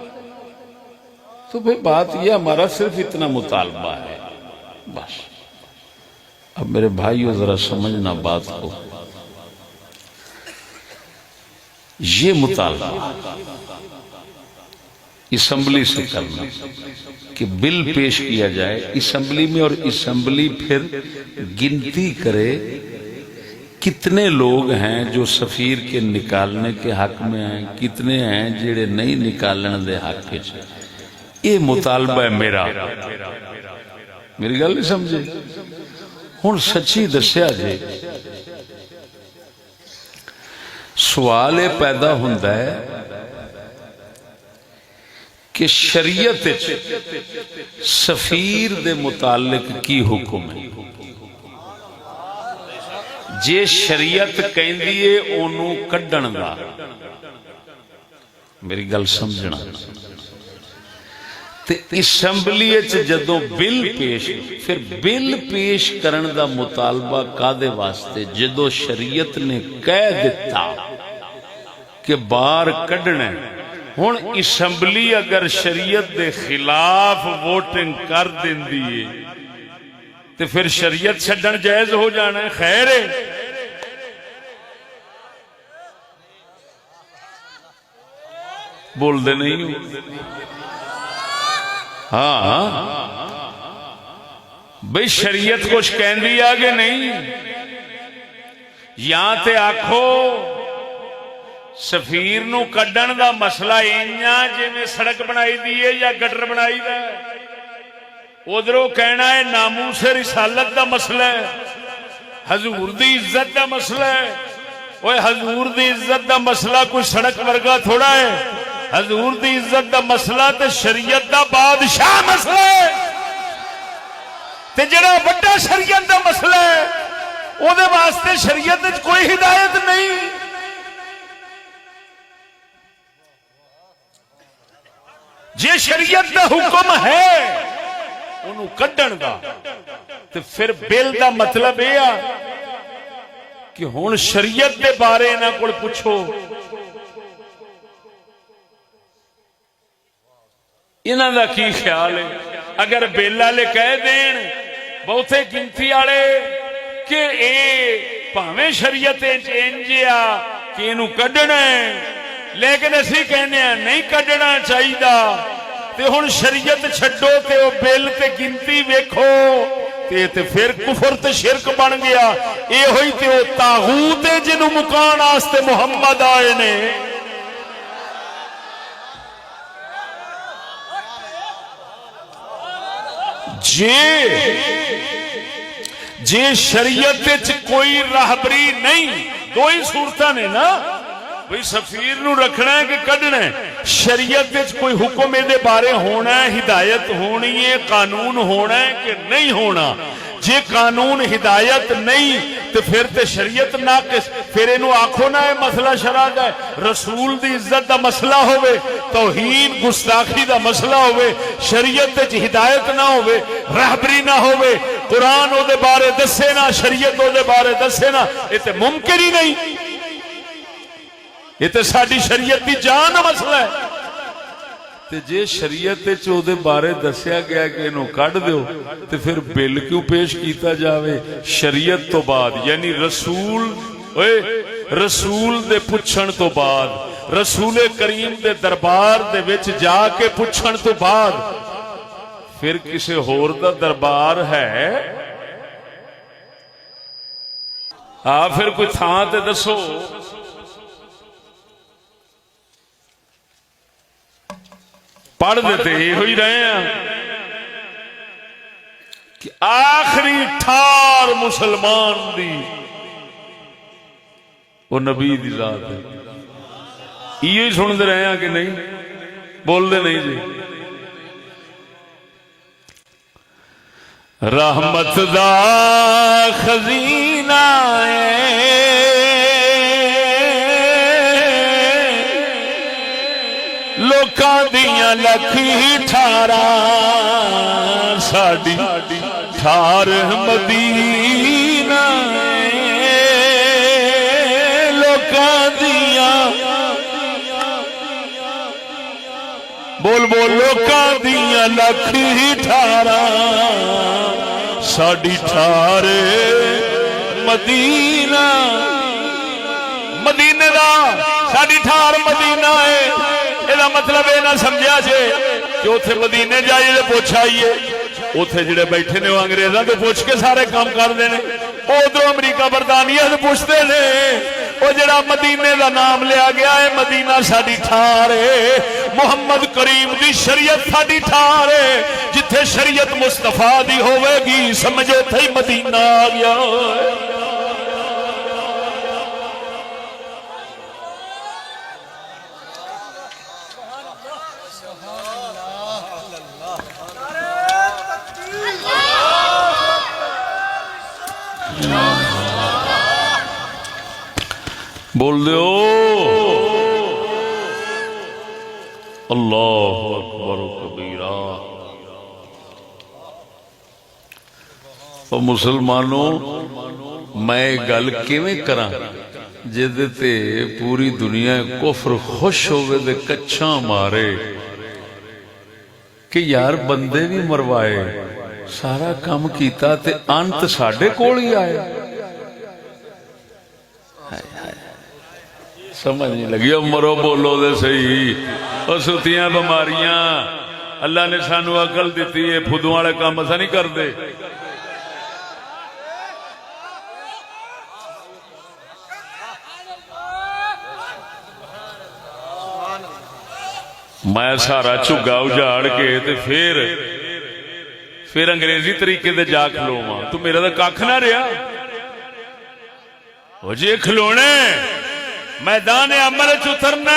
تو بھئی بات یہ ہمارا صرف اتنا مطالبہ ہے بس. اب میرے بھائیو ذرا سمجھنا بات کو. یہ مطالبہ اسمبلی سے کرنا کہ بل پیش کیا جائے اسمبلی میں، اور اسمبلی پھر گنتی کرے کتنے لوگ ہیں جو سفیر کے نکالنے کے حق میں ہیں، کتنے ہیں جڑے نہیں نکالنے دے حق چ. یہ مطالبہ ہے میرا. میری گل نہیں سمجھے؟ ہن سچی دسیا جے سوال یہ پیدا ہوتا ہے کہ شریعت سفیر دے متعلق کی حکم ہے. جے شریعت کہندی ہے اونوں کڈن دا، میری گل سمجھنا، تے اسمبلی جدوں بل پیش، پھر بل پیش کرن دا مطالبہ کادے واسطے؟ جدوں شریعت نے کہہ دیتا کہ باہر کڈنا ہے. ہن اسمبلی اگر شریعت دے خلاف ووٹنگ کر دیندی ہے تے پھر شریعت چھڈن جائز ہو جانا ہے؟ خیر ہے. بول دے نہیں ہو؟ ہاں بھئی شریعت کچھ کہندی آگے نہیں. یہاں تے آکھو سفیر نو کڈن دا مسئلہ انہاں جویں سڑک بنائی دی ہے یا گٹر بنائی دا ہے. ادھروں کہنا ہے ناموس رسالت دا مسئلہ ہے، حضور دی عزت دا مسئلہ ہے. اوے حضور دی عزت دا مسئلہ کوئی سڑک ورگا تھوڑا ہے. حضور دی عزت دا مسئلہ تے شریعت دا بادشاہ مسئلہ ہے. تے جڑا بڑا شریعت دا مسئلہ ہے او دے واسطے شریعت وچ کوئی ہدایت نہیں. جے شریعت دا حکم ہے انہوں کڈن دا تے پھر بل دا مطلب یہ کہ ہن شریعت دے بارے انہاں کول پوچھو. انہاں دا کی خیال ہے؟ اگر بل والے کہہ دین بہتے گنتی والے کہ اے بھاویں شریعت انج آ کہ اینوں کڈنا ہے، لیکن اسی کہنے ہیں نہیں کڈنا چاہیے، تے ہن شریعت چھڈو تے او بل تے گنتی ویکھو تے پھر کفر تے شرک بن گیا. اے ہوئی تے او طاغوت ہے جنوں مکان واسطے محمد آئے نے. جے شریعت وچ کوئی راہبری نہیں، دو ہی صورتاں نے نا، بھئی سفیر نو رکھنا ہے کہ کڈنا ہے. شریعت وچ کوئی حکم دے بارے ہونا ہے، ہدایت ہونی ہے، قانون ہونا ہے کہ نہیں ہونا. جے قانون ہدایت نہیں تو پھر تے شریعت ناقص. پھر اینو آکھو نہ ہے مسئلہ شرع دا ہے، رسول دی عزت دا مسئلہ ہوئے، توہین گستاخی دا مسئلہ ہوئے، شریعت وچ ہدایت نہ ہوئے، رہبری نہ ہوئے، قرآن او دے بارے دسے نہ، شریعت او دے بارے دسے نہ، یہ تے ممکن ہی نہیں. یہ تے ساڈی شریعت دی جان مسئلہ ہے. تے جے شریعت چو دے بارے دسیا گیا کہ انہوں کٹ دیو تے پھر بل کیوں پیش کیتا جاوے شریعت تو بعد؟ یعنی رسول دے پچھن تو بعد، رسول کریم دے دربار دے وچ جا کے پچھن تو بعد. پھر کسے ہور دا دربار ہے؟ پھر کوئی تھاں تے دسو. پڑھ دیتے یہ ہوئی رہے ہیں کہ آخری ٹھار مسلمان دی وہ نبی دی ذات ہے. یہ سن دے رہے ہیں کہ نہیں؟ بول دے نہیں جی. رحمت دا خزینہ لوکاں دیاں لکھی ٹھارا ساڈی ٹھار مدینہ لوکاں دیاں لوکاں دیاں لکھ ہی ٹھاراں ساڈی ٹھار مدینہ مدینے دا ساڈی ٹھار مدینہ ہے یہ مطلب یہ نہ سمجھا جے کہ اتنے مدینے جائیے تو پوچھ آئیے اتنے جڑے بیٹھے نے وہ انگریزاں تو پوچھ کے سارے کام کرتے ہیں وہ ادھر امریکہ برطانیہ تو پوچھتے ہیں وہ جڑا مدینے دا نام لیا گیا ہے مدینہ ساڈی ٹھار ہے محمد کریم دی شریعت ساڈی ٹھار ہے جتھے شریعت مصطفیٰ دی ہوے گی سمجھو تھے مدینہ آ گیا بول دیو اللہ اکبر کبیرہ اور مسلمانوں میں گل کیویں کراں جدے تے پوری دنیا کفر خوش ہوئے دے کچھاں مارے کہ یار بندے بھی مروائے سارا کام کیتا تے انت ساڈے کول ہی آئے سمجھ نہیں لگی مرو بولو دے صحیح اور ستیاں بیماریاں اللہ نے سانو عقل دیتی ہے پھدوں والے کام ایسا نہیں کرتے میں سارا جھگا اجاڑ کے تے پھر انگریزی طریقے دے جا کھلواں تو میرا تو کھ نہ رہا وہ جی کھلونے میدان عمل اترنا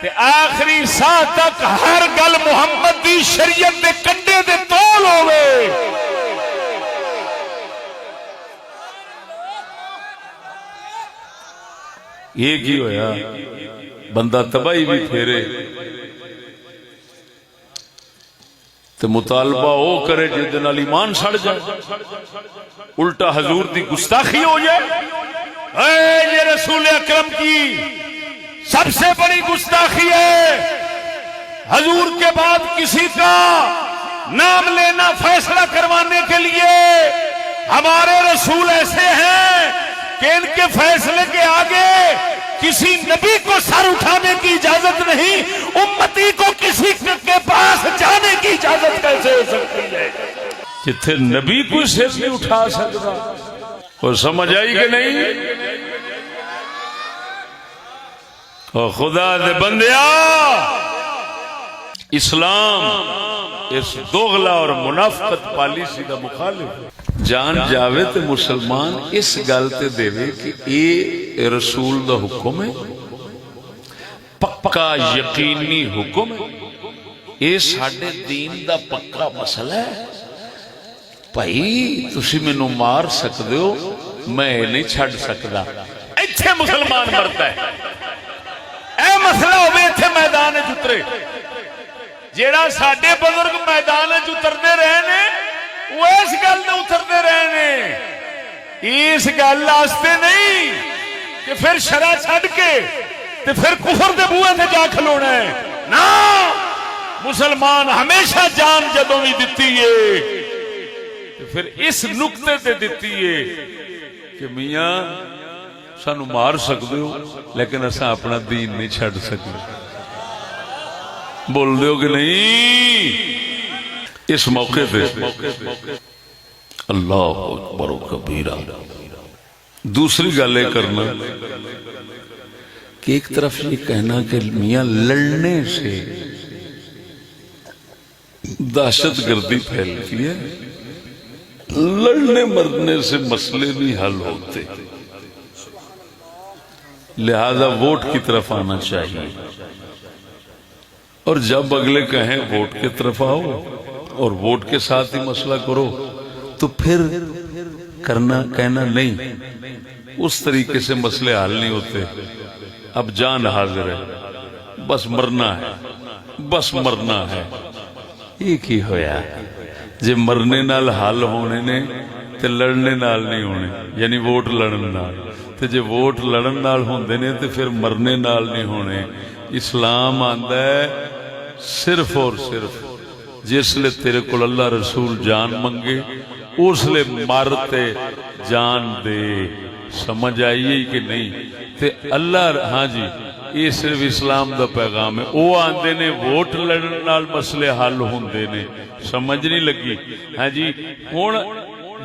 تے آخری ساہ تک ہر گل محمد دی شریعت دے کنڈے دے تول ہوئے یہ کی ہویا بندہ تباہی بھی پھیرے تے مطالبہ او کرے جس دن ایمان سڑ جائے الٹا حضور دی گستاخی ہو جائے یہ رسول اکرم کی سب سے بڑی گستاخی ہے حضور کے بعد کسی کا نام لینا فیصلہ کروانے کے لیے ہمارے رسول ایسے ہیں کہ ان کے فیصلے کے آگے کسی نبی کو سر اٹھانے کی اجازت نہیں امتی کو کسی کے پاس جانے کی اجازت کیسے ہو سکتی ہے جتھے نبی کو سر نہیں اٹھا سکتا اور سمجھ آئی کہ نہیں اور خدا دے بندیا اسلام اس دوغلا اور منافقت پالیسی کا مخالف جان جاوے تے مسلمان اس گل تے دے کہ اے رسول دا حکم ہے پکا یقینی حکم ہے اے ساڈے دین دا پکا مسئلہ ہے بھائی تسی مینوں مار سکدے ہو میں نہیں چھڈ سکدا ایتھے مسلمان مرتا ہے اے مسئلہ ہوے ایتھے میدان وچ اترے جیڑا ساڈے بزرگ میدان وچ اتردے رہے نے وہ اس گل تے اتردے رہے نے اس گل واسطے نہیں کہ پھر شرع چھڈ کے تے پھر کفر دے بوئے تے جا کھلونا ہے نا مسلمان ہمیشہ جان جدوں بھی دتی ہے پھر اس نقطے تے دیتی ہے کہ میاں سانو مار سکتے ہو لیکن اساں اپنا دین نہیں چھڑ سکتے بول دیو کہ نہیں اس موقع پہ اللہ اکبر و کبیرہ دوسری گل یہ کرنا کہ ایک طرف یہ کہنا کہ میاں لڑنے سے دہشت گردی پھیلتی ہے لڑنے مرنے سے مسئلے نہیں حل ہوتے لہذا ووٹ کی طرف آنا چاہیے اور جب اگلے کہیں ووٹ کی طرف آؤ اور ووٹ کے ساتھ ہی مسئلہ کرو تو پھر کہنا نہیں اس طریقے سے مسئلے حل نہیں ہوتے اب جان حاضر ہے بس مرنا ہے ایک ہی ہویا جے مرنے نال حل ہونے نے تے لڑنے نال نہیں ہونے یعنی ووٹ لڑن نال تے جے ووٹ لڑن نال ہوندے نے تے پھر مرنے نال نہیں ہونے اسلام آندا ہے صرف اور صرف جس لئے تیرے کو اللہ رسول جان منگے اس لئے مارتے جان دے. سمجھ آئیے کہ نہیں؟ تے اللہ ہاں جی یہ صرف اسلام دا پیغام ہے. وہ آندے نے ووٹ لڑن نال مسئلے حل ہوندے نے. سمجھ نہیں لگی؟ ہاں جی ہن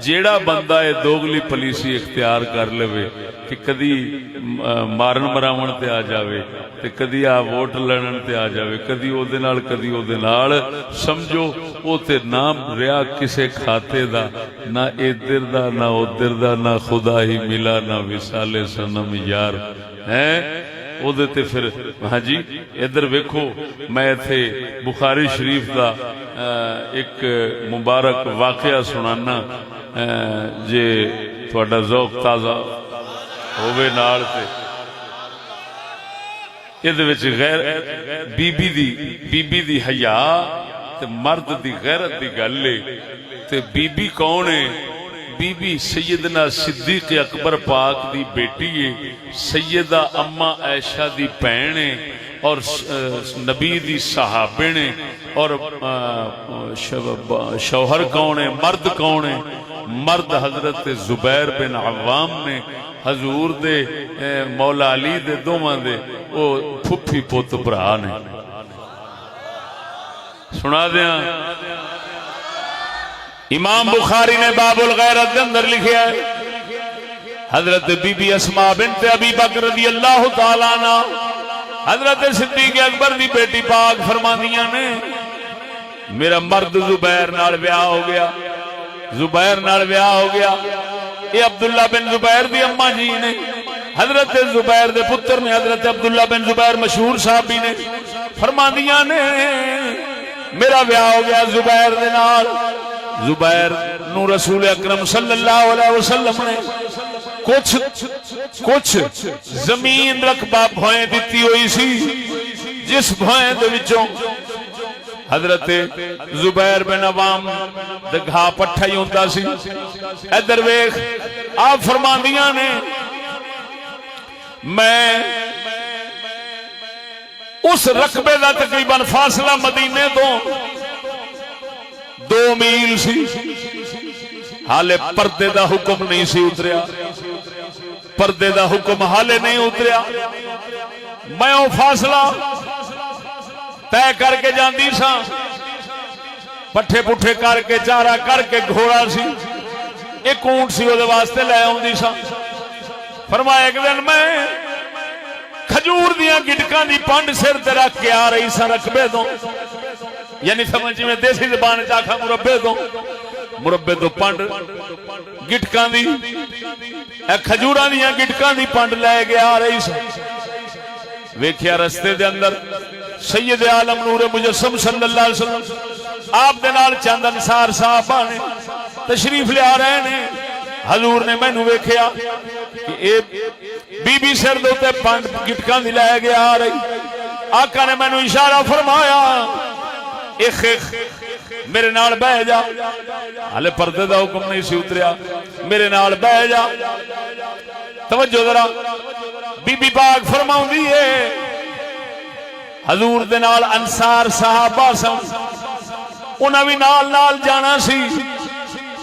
جیڑا بندہ ہے دوگلی پالیسی اختیار کر لے کہ کدی مارن مراون تے آ جاوے تے کدی آ ووٹ لڑن تے آ جاوے، کدی او دے نال کدی او دے نال، سمجھو او تے نام ریا کسے کھاتے دا، نہ ادھر دا نہ ادھر دا، نہ خدا ہی ملا نہ وصال صنم یار ہے او دے تے. پھر ہاں جی ادھر ویکھو میں تھے بخاری شریف دا ایک مبارک واقعہ سنانا جے تھوڑا ذوق تازہ ہووے نال تے. ادھے وچ غیر بی بی دی حیا تے مرد دی غیرت دی گل ہے. تے بی بی کون ہے؟ بی بی سیدنا صدیق اکبر پاک دی بیٹی ہے، سیدہ اما عائشہ دی بہن ہے، اور نبی دی صحابہ نے. اور شوہر کون ہے؟ مرد کون ہے؟ مرد حضرت زبیر بن عوام نے، حضور دے مولا علی دے دوواں دے او پھپھی پوت بھرا نے. سنا دیاں امام بخاری نے باب الغیرت کے اندر لکھا ہے حضرت بی بی اسماء بنت ابی بکر رضی اللہ تعالیٰ عنہ حضرت صدیق اکبر دی بیٹی پاک فرماندیاں نے میرا مرد زبیر نال بیاہ ہو گیا، زبیر نال بیاہ ہو گیا. یہ عبداللہ بن زبیر دی اما جی نے، حضرت زبیر دے پتر نے حضرت عبداللہ بن زبیر مشہور صحابی نے. فرماندیاں نے میرا بیاہ ہو گیا زبیر دے نال. زبیر نو رسول اکرم صلی اللہ علیہ وسلم نے کچھ زمین رقبہ بھوئیں دیتی ہوئی سی، جس بھوئیں دے وچوں حضرت زبیر بن عوام دے گھا پٹھا ہی ہوندا سی. ادھر ویکھ آپ فرماندیاں نے میں اس رقبے دا تقریباً فاصلہ مدینے تو 2 میل سی، حالے پردے دا حکم نہیں سی اتریا، پردے دا حکم حالے نہیں اتریا. میں وہ فاصلہ طے کر کے جاندی سا، پٹھے پٹھے کر کے چارہ کر کے گھوڑا سی، ایک اونٹ سی وہ واسطے لے آؤندی سا. فرمایا ایک دن میں کھجور دیاں گٹکاں دی پنڈ سر تے رکھ کے آ رہی سا رقبے تو، یعنی سمجھ میں دیسی زبان چاکھا مربے تو پنڈ گٹکاں دی کھجوراں دیاں گٹکاں دی پنڈ لے کے آ رہی سا. ویکھیا رستے دے اندر سید عالم نور مجسم صلی اللہ علیہ وسلم آپ دے نال چند انصار صحابہ نے تشریف لے آ رہے نے. حضور نے مینوں ویکھیا کہ اے بی بی سر دے تے پنڈ گٹکاں دی لے کے آ رہی. آقا نے مینوں اشارہ فرمایا ایک میرے نال بہ جا، ہلے پردے دا حکم نہیں سی اتریا، میرے نال بہ جا. توجہ ذرا بی بی پاک فرماؤندی ہے حضور دے نال انصار صحابہ سن، انہاں بھی نال نال جانا سی.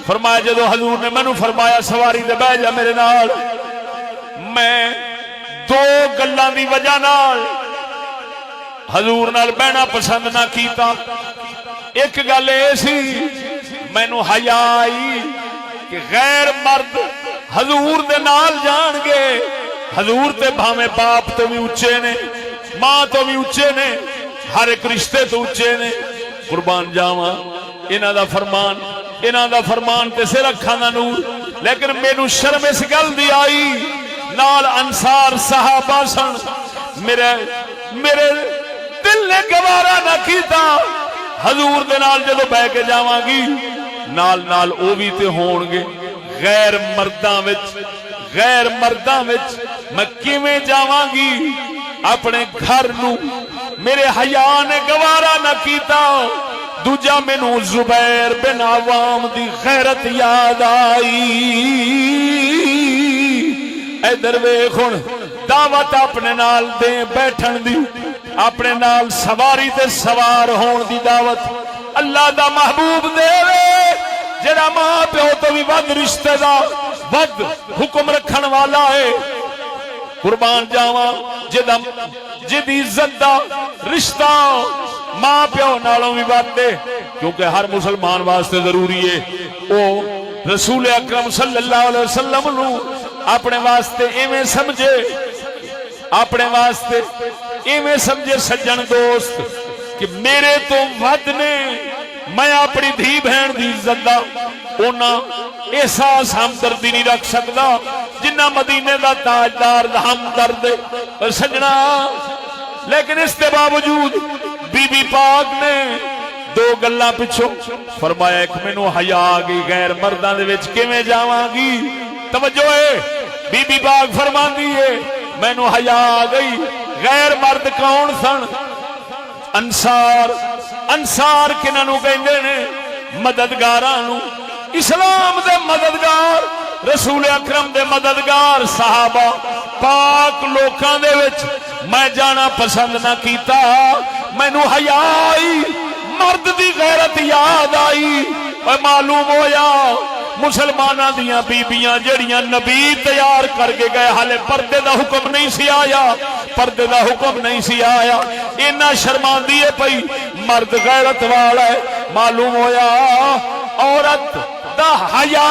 فرمایا جدو حضور نے مینوں فرمایا سواری دے بہ جا میرے نال، میں 2 گلاں دی وجہ نال حضور نال بہنا پسند نہ کیتا. ایک گل اے سی مینوں حیا آئی کہ غیر مرد حضور دے نال جان گے. حضور تے بھاویں باپ تو بھی اچے نے، ماں تو بھی اچے نے، ہر ایک رشتے تو اچے نے، قربان جاواں انہاں دا فرمان تے سر اکھاں دا نور. لیکن مینوں شرم اس گل دی آئی نال انصار صحابہ سن، میرے دل نے گوارا نہ کیتا حضور دے نال جدو بہ کے جاواں گی نال نال او بھی تے ہون گے غیر مرداں وچ میں کیویں جاواں گی اپنے گھر نو. میرے حیا نے گوارا نہ کیتا. دوجا مینوں زبیر بن عوام دی غیرت یاد آئی. ادھر ویکھ ہن دعوت اپنے نال دے بیٹھن دی اپنے نال سواری تے سوار ہون دی دعوت اللہ دا محبوب دے جڑا ماں پیو تو بھی ود رشتے دا ود حکم رکھن والا ہے قربان جاواں جدی عزت دا رشتہ ماں پیو نالوں بھی ود دے کیونکہ ہر مسلمان واسطے ضروری ہے او رسول اکرم صلی اللہ علیہ وسلم نو اپنے واسطے ایویں سمجھے اپنے واسطے ایویں سمجھے سجن دوست کہ میرے تو ود نے میں اپنی دھی بہن دی عزت دا اونا احساس ہمدردی نہیں رکھ سکتا جنہ مدینے دا تاجدار ہمدرد سجنا لیکن اس کے باوجود بی بی پاک نے دو گلاں پچھو فرمایا ایک مینوں حیا آ گئی غیر مرداں دے وچ کیویں جاواں گی توجہ ہے بی بی پاک فرماندی ہے مینوں حیا آ گئی غیر مرد کون سن انصار کنہاں نوں کہندے نے مددگاراں نوں اسلام دے مددگار رسول اکرم دے مددگار صحابہ پاک لوکاں دے وچ میں جانا پسند نہ کیتا مینوں حیا آئی مرد دی غیرت یاد آئی اور معلوم ہویا مسلماناں دیاں بیبیاں جڑیاں نبی تیار کر کے گئے حالے پردے دا حکم نہیں سی آیا پردے دا حکم نہیں سی آیا اینا شرماندی ہے پئی مرد غیرت والا ہے معلوم ہویا عورت دا حیا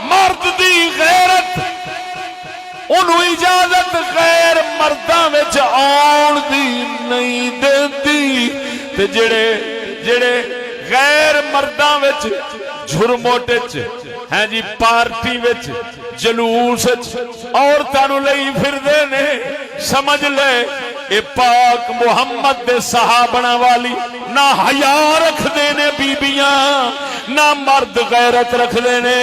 مرد دی غیرت انہوں اجازت غیر مرداں وچ آن دی نہیں دیندی تے جڑے غیر مرداں وچ جھرموٹے چ ہیں جی پارٹی وچ جلوس عورتاں نوں لئی پھردے نے سمجھ لے اے پاک محمد دے صحابہ والی نہ حیا رکھدے نے بیبیاں نہ مرد غیرت رکھدے نے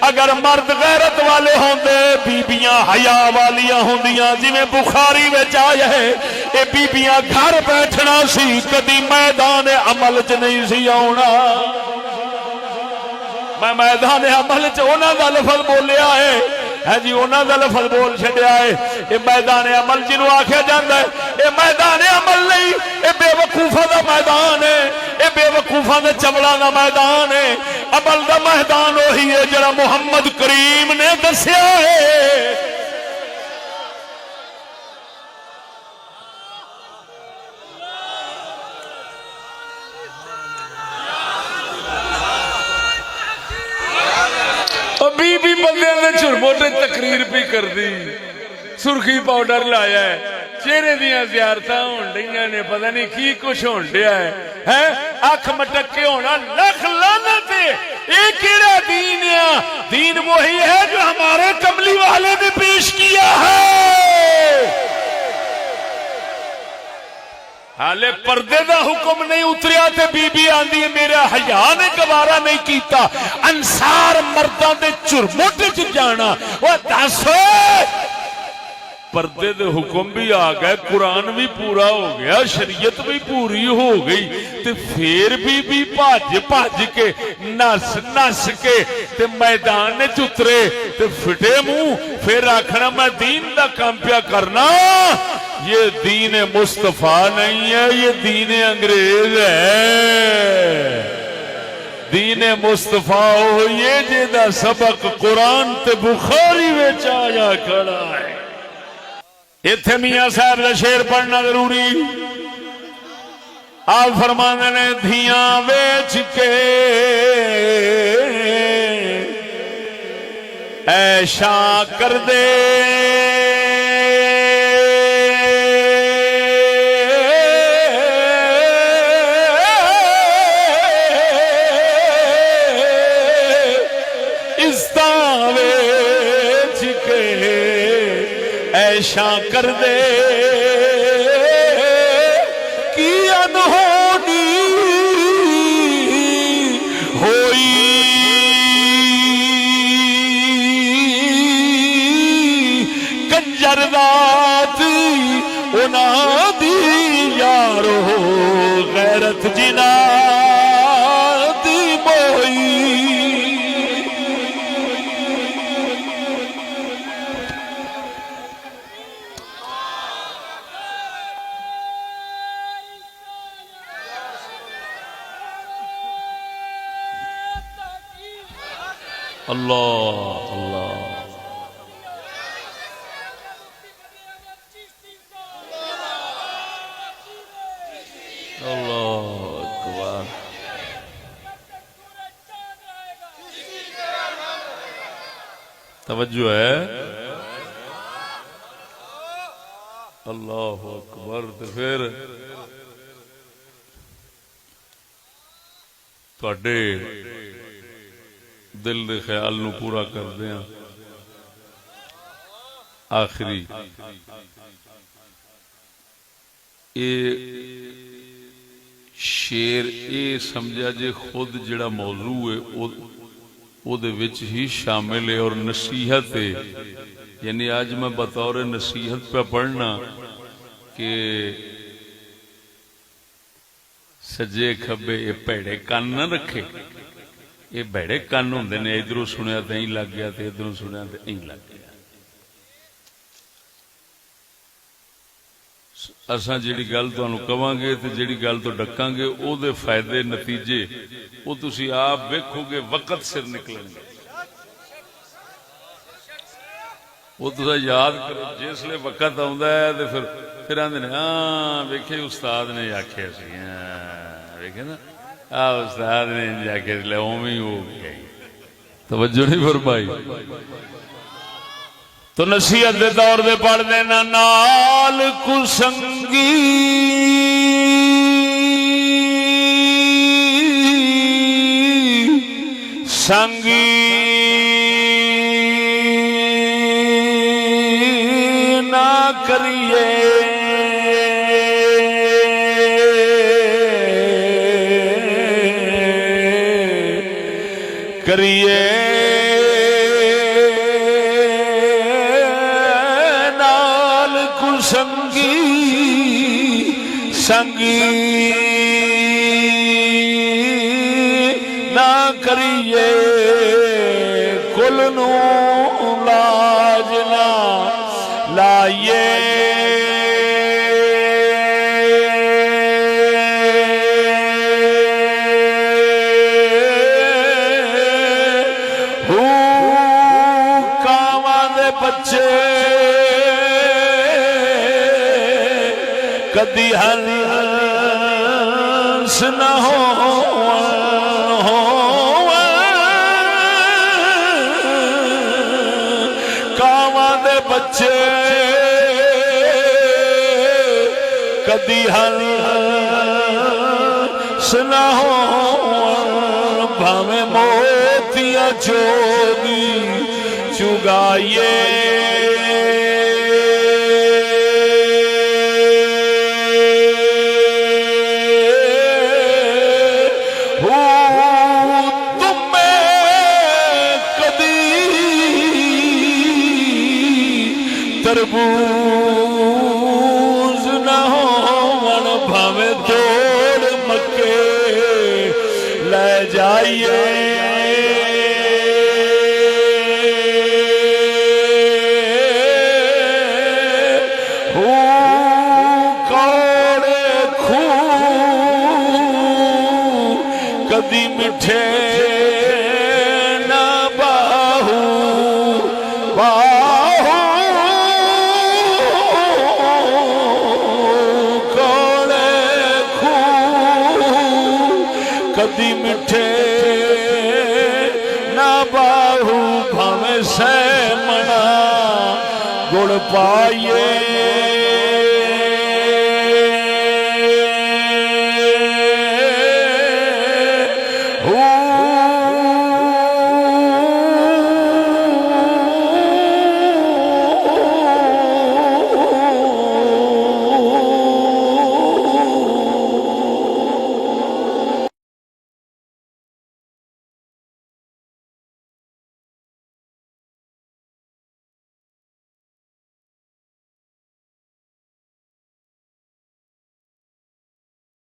اگر مرد غیرت والے ہوندے بیبیاں حیا والیاں ہوندیاں جویں بخاری وچ آیا ہے اے بیبیاں گھر بیٹھنا سی کدی میدان عمل چ نہیں سی آونا میں میدان عمل چ انہاں دا لفظ بولیا ہے جی انہاں دا لفظ بول چھڈیا ہے اے میدان عمل جنوں آکھیا جاندا ہے اے میدان عمل نہیں اے بے وقوفاں دا میدان ہے اے بے وقوفاں دے چولاں دا میدان ہے عمل دا میدان وہی ہے جڑا محمد کریم نے دسیا ہے بی بی بندے نے چھرموٹے تقریر بھی کر دی سرخی پاؤڈر لایا ہے چہرے دیاں زیارتاں ہون ڈیاں نے پتہ نہیں کی کچھ ہون ڈیا ہے اکھ مٹکے ہونا لکھ لعنت اے کیڑا دین ہے دین وہی ہے جو ہمارے کملی والے نے پیش کیا ہے حالے پردے دا حکم نہیں اتریا تے بی بی آندی ہے میرا حیا نے گوارا نہیں کیتا انصار مرداں دے چرموٹے چ جانا وہ دس پردے دے حکم بھی آ گئے قرآن بھی پورا ہو گیا شریعت بھی پوری ہو گئی تے پھر بھی بھج کے نس کے تے میدان نے چترے تے پھٹے منہ پھر آکھنا میں دین دا کام پیا کرنا یہ دین مصطفیٰ نہیں ہے یہ دین انگریز ہے دین مصطفیٰ ہو یہ جیدہ سبق قرآن تے بخاری وچ آیا کھڑا ہے ایتھے میاں صاحب دا شعر پڑھنا ضروری آپ فرمانے نے دھیاں ویچ کے ایشا کر دے ایشا کر دے کی انہونی ہوئی کنجر ذات انہاں دی یارو غیرت جنا دی موئی اللہ اللہ اللہ اکبر. توجہ ہے. اللہ اکبر. تو پھر تواڈے دل دے خیال نو پورا کردے ہیں. آخری اے شیر اے سمجھا جے خود جڑا موضوع ہے او دے وچ ہی شامل ہے اور نصیحت ہے. یعنی آج میں بطور نصیحت پہ پڑھنا کہ سجے کھبے یہ پیڑے کان نہ رکھے. یہ بھڑے کان ہوندے نے. ادھروں سنیا تو این لگ گیا تے ادھروں سنیا تو این لگ گیا. اساں جیڑی گل تانوں کواں گے تے جیڑی گل تو ڈکاں گے او دے فائدے نتیجے او تسی آپ ویکھو گے وقت سر نکلن گے. وہ تسا یاد کرو جس لئے وقت آندا ہے تے پھر آندے نے ہاں ویکھے استاد نے آکھیا سی. ویکھے نا استاد نے جا کے لے اوویں ہو گیا. توجہ نہیں فرمائی. تو نصیحت دے دور دے پڑھ دینا. نال کسنگی سنگی نہ کریے کریے نال کسنگی سنگی نہ کریے کل نو لاج نہ لائیے بچے کدی ہنس نہ ہو کاواں دے بچے کدی ہنس نہ ہو بھاویں موتیاں چوگی چگائیے تربوز نہ ہون بھاویں توڑ مکے لے جائیے کوڑے خون کدی مٹھے نہ باہو کدی مٹھے نہ باہو بھاویں سہ منا گڑ پائیے